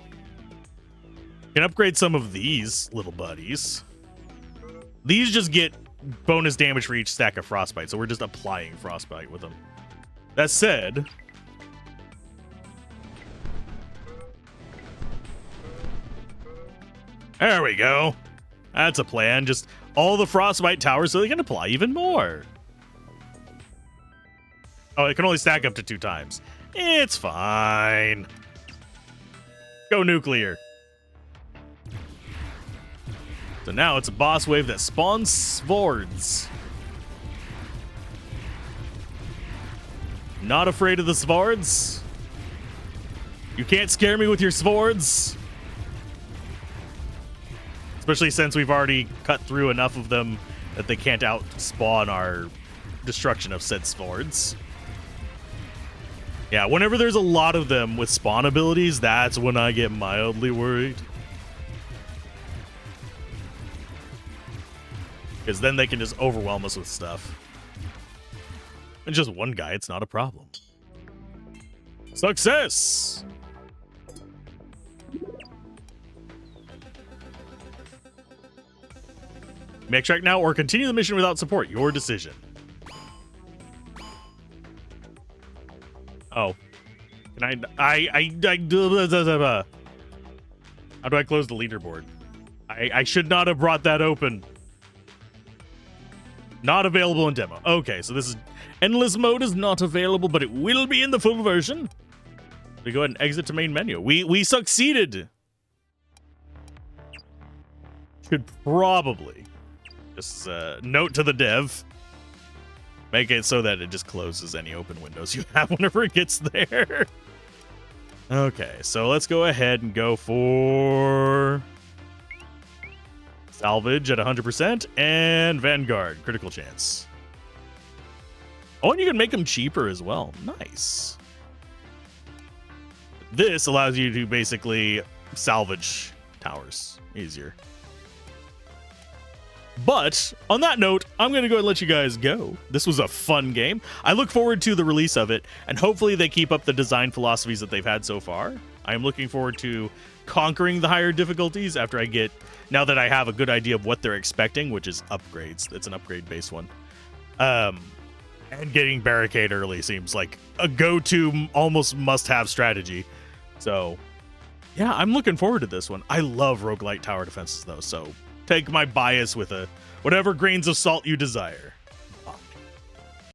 Can upgrade some of these little buddies. These just get bonus damage for each stack of frostbite, so we're just applying frostbite with them. That said, there we go. That's a plan. Just all the frostbite towers so they can apply even more. Oh, it can only stack up to 2 times. It's fine. Go nuclear. So now it's a boss wave that spawns swords. Not afraid of the swords. You can't scare me with your swords. Especially since we've already cut through enough of them that they can't outspawn our destruction of said swords. Yeah, whenever there's a lot of them with spawn abilities, that's when I get mildly worried. Because then they can just overwhelm us with stuff. And just one guy, it's not a problem. Success! Make track now or continue the mission without support. Your decision. Oh. Can how do I close the leaderboard? I should not have brought that open. Not available in demo. Okay, so this is endless mode is not available, but it will be in the full version. We go ahead and exit to main menu. We succeeded. Should probably just note to the dev. Make it so that it just closes any open windows you have whenever it gets there. Okay, so let's go ahead and go for salvage at 100% and Vanguard, critical chance. Oh, and you can make them cheaper as well. Nice. This allows you to basically salvage towers easier. But on that note, I'm going to go and let you guys go. This was a fun game. I look forward to the release of it, and hopefully they keep up the design philosophies that they've had so far. I'm looking forward to conquering the higher difficulties after I get, now that I have a good idea of what they're expecting, which is upgrades. It's an upgrade-based one. And getting Barricade early seems like a go-to, almost must-have strategy. So, yeah, I'm looking forward to this one. I love roguelite tower defenses, though, so take my bias with whatever grains of salt you desire.